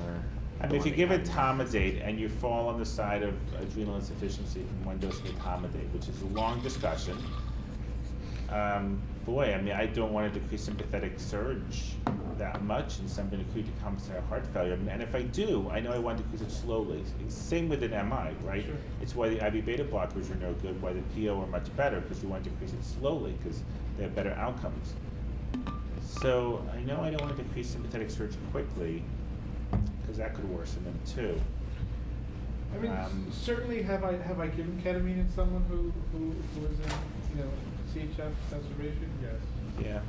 I mean, if you give etomidate and you fall on the side of adrenal insufficiency from one dose of etomidate, which is a long discussion, boy, I mean, I don't want to decrease sympathetic surge that much in somebody acute decompensated heart failure. And if I do, I know I want to decrease it slowly. Same with an MI, right? Sure. It's why the IV beta blockers are no good, why the PO are much better, because you want to decrease it slowly, because they have better outcomes. So I know I don't want to decrease sympathetic surge quickly, because that could worsen them too. I mean, certainly have I given ketamine in someone who was in, CHF exacerbation? Yes. Yeah.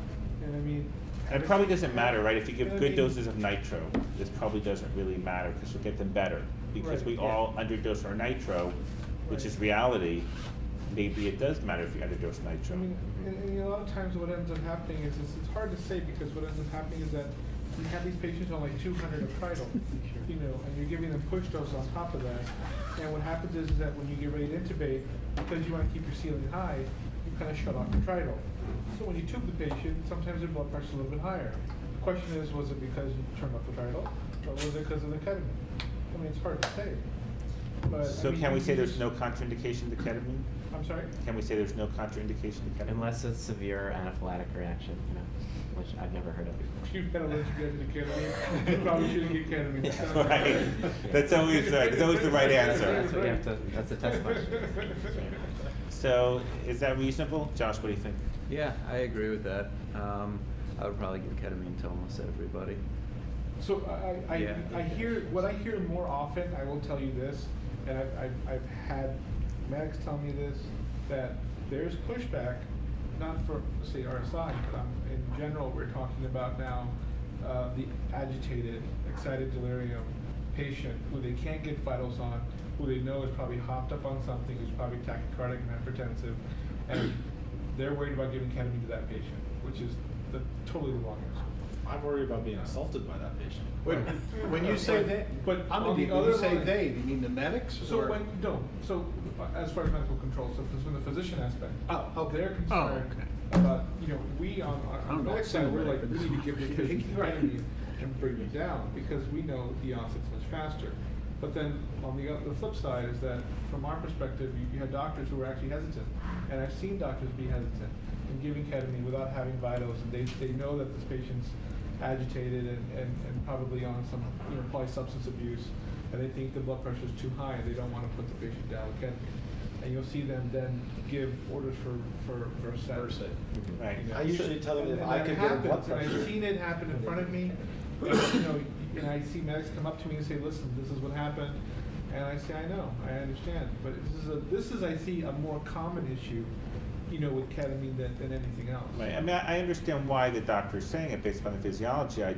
And I mean. And it probably doesn't matter, right? If you You give know what I good mean? doses of nitro, this probably doesn't really matter, because you'll get them better. Because Right, we yeah. all underdose our nitro, which is reality. Maybe it does matter if you underdose nitro. I mean, and a lot of times what ends up happening is, it's hard to say, because what ends up happening is that you have these patients on like 200 of Tridol, and you're giving them push dose on top of that. And what happens is that when you get ready to intubate, because you want to keep your ceiling high, you kind of shut off your Tridol. So when you tube the patient, sometimes their blood pressure is a little bit higher. The question is, was it because you turned off the Tridol, or was it because of the ketamine? I mean, it's hard to say. But, So I mean, can we you say just- there's no contraindication to ketamine? I'm sorry? Can we say there's no contraindication to ketamine? Unless it's severe anaphylactic reaction, which I've never heard of. If you've got allergic reaction to ketamine, you probably shouldn't get ketamine. Yeah, right. That's always right. That's always the right answer. That's what you have to. That's the test question. So is that reasonable? Josh, what do you think? Yeah, I agree with that. I would probably give ketamine to almost everybody. So Yeah. what I hear more often, I will tell you this, and I've had medics tell me this, that there's pushback, not for, say, RSI, but in general, we're talking about now the agitated, excited delirium patient who they can't get vitals on, who they know is probably hopped up on something, who's probably tachycardic and hypertensive, and they're worried about giving ketamine to that patient, which is totally the wrong answer. I'm worried about being assaulted by that patient. When you say they, But I'm on when the you other say line- they, do you mean the medics? So or- as far as medical control, so from the physician aspect, Oh, okay. they're concerned okay. about, we on the I'm medic not side, we're saying like, we need to give the patient ketamine and bring it down, because we know the onset's much faster. But then, on the flip side is that, from our perspective, you have doctors who are actually hesitant, and I've seen doctors be hesitant in giving ketamine without having vitals, and they know that this patient's agitated and probably on some, probably substance abuse, and they think the blood pressure is too high, and they don't want to put the patient down with ketamine. And you'll see them then give orders for Versed. Right. I usually tell them if And I that could get a blood happens, and pressure. I've seen it happen in front of me, and I see medics come up to me and say, listen, this is what happened, and I say, I know, I understand, but this is I see a more common issue, with ketamine than anything else. Right. I mean, I understand why the doctor is saying it based upon the physiology. I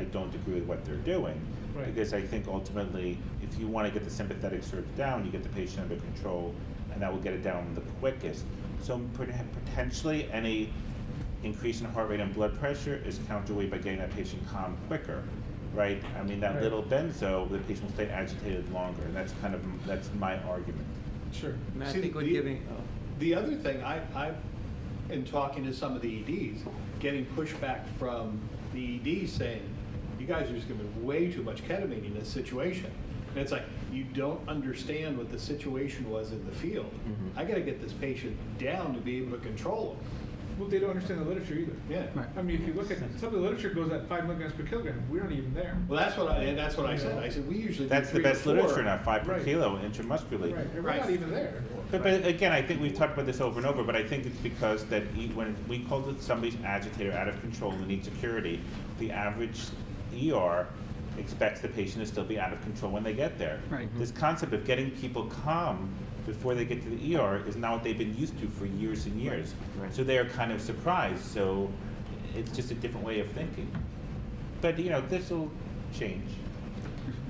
don't agree with what they're doing. Right. Because I think ultimately, if you want to get the sympathetic surge down, you get the patient under control, and that will get it down the quickest. So potentially any increase in heart rate and blood pressure is counterweighted by getting that patient calm quicker, right? I mean, that Right. little benzo, the patient will stay agitated longer, and that's my argument. Sure. And I See, think with the- giving. The other thing, I've, in talking to some of the EDs, getting pushback from the EDs saying, you guys are just giving way too much ketamine in this situation. And it's like, you don't understand what the situation was in the field. I gotta get this patient down to be able to control them. Well, they don't understand the literature either. Yeah. Right. I mean, if you look at, some of the literature goes at 5 milligrams per kilogram, we're not even there. Well, that's what I said. I said, we usually do That's the 3 to best 4. literature now, 5 per Right. kilo intramuscularly. Right, and we're Right. not even there. But again, I think we've talked about this over and over, but I think it's because that when we call it somebody's agitated or out of control and need security, the average ER expects the patient to still be out of control when they get there. Right. This concept of getting people calm before they get to the ER is not what they've been used to for years and years. Right. So they are kind of surprised, so it's just a different way of thinking. But this will change.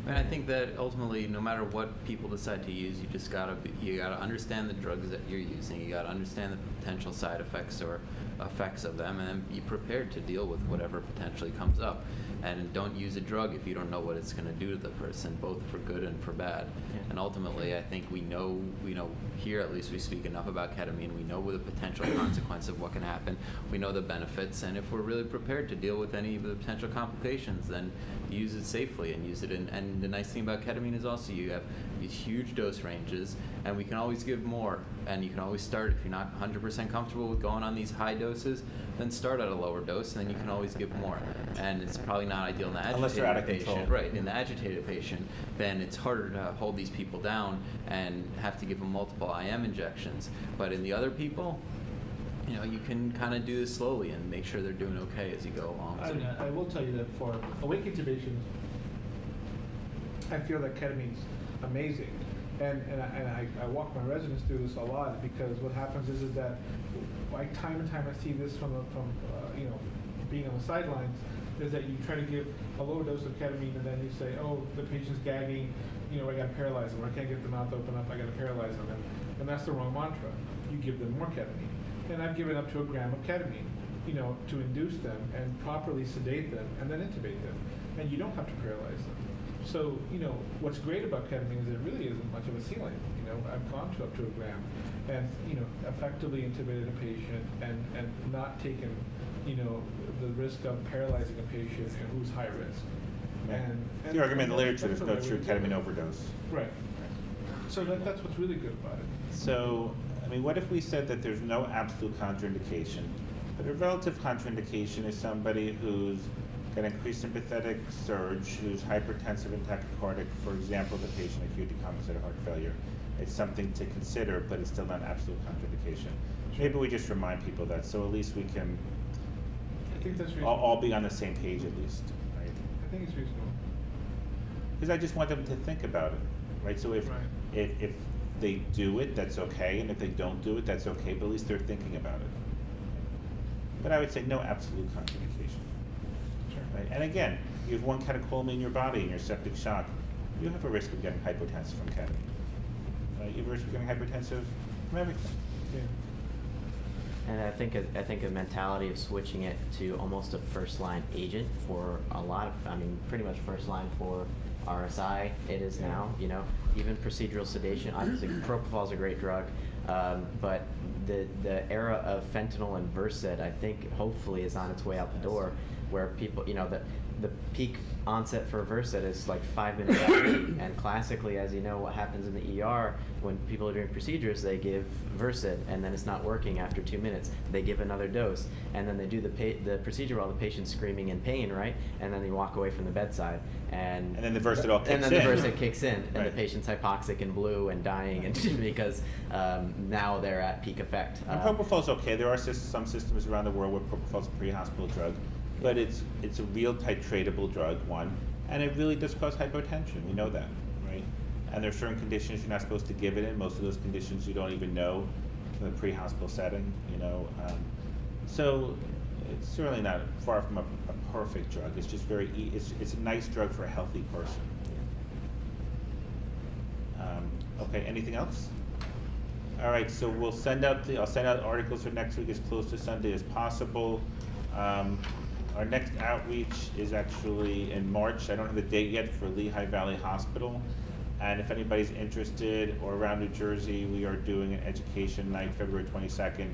And I think that ultimately, no matter what people decide to use, you gotta understand the drugs that you're using. You gotta understand the potential side effects or effects of them, and then be prepared to deal with whatever potentially comes up. And don't use a drug if you don't know what it's going to do to the person, both for good and for bad. Yeah. And ultimately, I think we know here at least we speak enough about ketamine. We know the potential consequence of what can happen. We know the benefits, and if we're really prepared to deal with any of the potential complications, then use it safely and use it in. And the nice thing about ketamine is also you have these huge dose ranges, and we can always give more. And you can always start, if you're not 100% comfortable with going on these high doses, then start at a lower dose, and then you can always give more. And it's probably not ideal in the Unless they're out agitated of control. patient. Right, in the agitated patient, then it's harder to hold these people down and have to give them multiple IM injections. But in the other people, you can kind of do this slowly and make sure they're doing okay as you go along. I will tell you that for awake intubation, I feel that ketamine's amazing. And I walk my residents through this a lot, because what happens is that time and time I see this from being on the sidelines, is that you try to give a lower dose of ketamine, and then you say, oh, the patient's gagging, I gotta paralyze them, or I can't get the mouth open up, I gotta paralyze them, and that's the wrong mantra. You give them more ketamine. And I've given up to 1 gram of ketamine, to induce them and properly sedate them and then intubate them. And you don't have to paralyze them. So, what's great about ketamine is it really isn't much of a ceiling. I've gone up to 1 gram and, effectively intubated a patient and not taken, the risk of paralyzing a patient who's high risk. And the argument in the that's- literature, that's there's no the way true we do ketamine it. overdose. Right. So that's what's really good about it. So, what if we said that there's no absolute contraindication, but a relative contraindication is somebody who's got increased sympathetic surge, who's hypertensive and tachycardic, for example, the patient with acute decompensated heart failure. It's something to consider, but it's still not an absolute contraindication. Maybe we just remind people that, so at least we can I think that's reasonable. all be on the same page at least, right? I think it's reasonable. Because I just want them to think about it, right? So if they do it, that's okay, and if they don't do it, that's okay, but at least they're thinking about it. But I would say no absolute contraindication. Sure. Right? And again, you have 1 catecholamine in your body and you're septic shock, you have a risk of getting hypotensive from ketamine. Right? You have a risk of getting hypotensive from everything. Yeah. And I think a mentality of switching it to almost a first-line agent for a lot of, pretty much first line for RSI, it is now, even procedural sedation. Obviously, propofol is a great drug, but the era of fentanyl and Versed, I think, hopefully is on its way out the door, where people, the peak onset for Versed is like 5 minutes after, and classically, as you know, what happens in the ER when people are doing procedures, they give Versed, and then it's not working after 2 minutes. They give another dose, and then they do the procedure while the patient's screaming in pain, right? And then they walk away from the bedside, and then the Versed all kicks in. And then the Versed kicks in, and Right. the patient's hypoxic and blue and dying, and because now they're at peak effect. And propofol's okay. There are some systems around the world where propofol's a pre-hospital drug, but it's a real titratable drug, one, and it really does cause hypotension. We know that, right? And there are certain conditions you're not supposed to give it in. Most of those conditions you don't even know in the pre-hospital setting, So it's certainly not far from a perfect drug. It's just it's a nice drug for a healthy person. Okay, anything else? All right, so I'll send out articles for next week as close to Sunday as possible. Our next outreach is actually in March. I don't have the date yet for Lehigh Valley Hospital. And if anybody's interested or around New Jersey, we are doing an education night February 22nd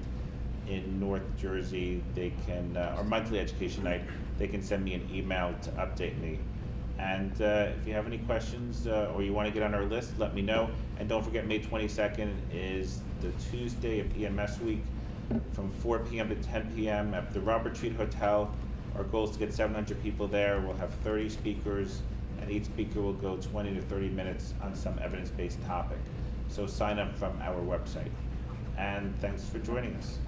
in North Jersey. They can, our monthly education night, they can send me an email to update me. And if you have any questions or you want to get on our list, let me know. And don't forget, May 22nd is the Tuesday of EMS week from 4 p.m. to 10 p.m. at the Robert Treat Hotel. Our goal is to get 700 people there. We'll have 30 speakers, and each speaker will go 20 to 30 minutes on some evidence-based topic. So sign up from our website. And thanks for joining us.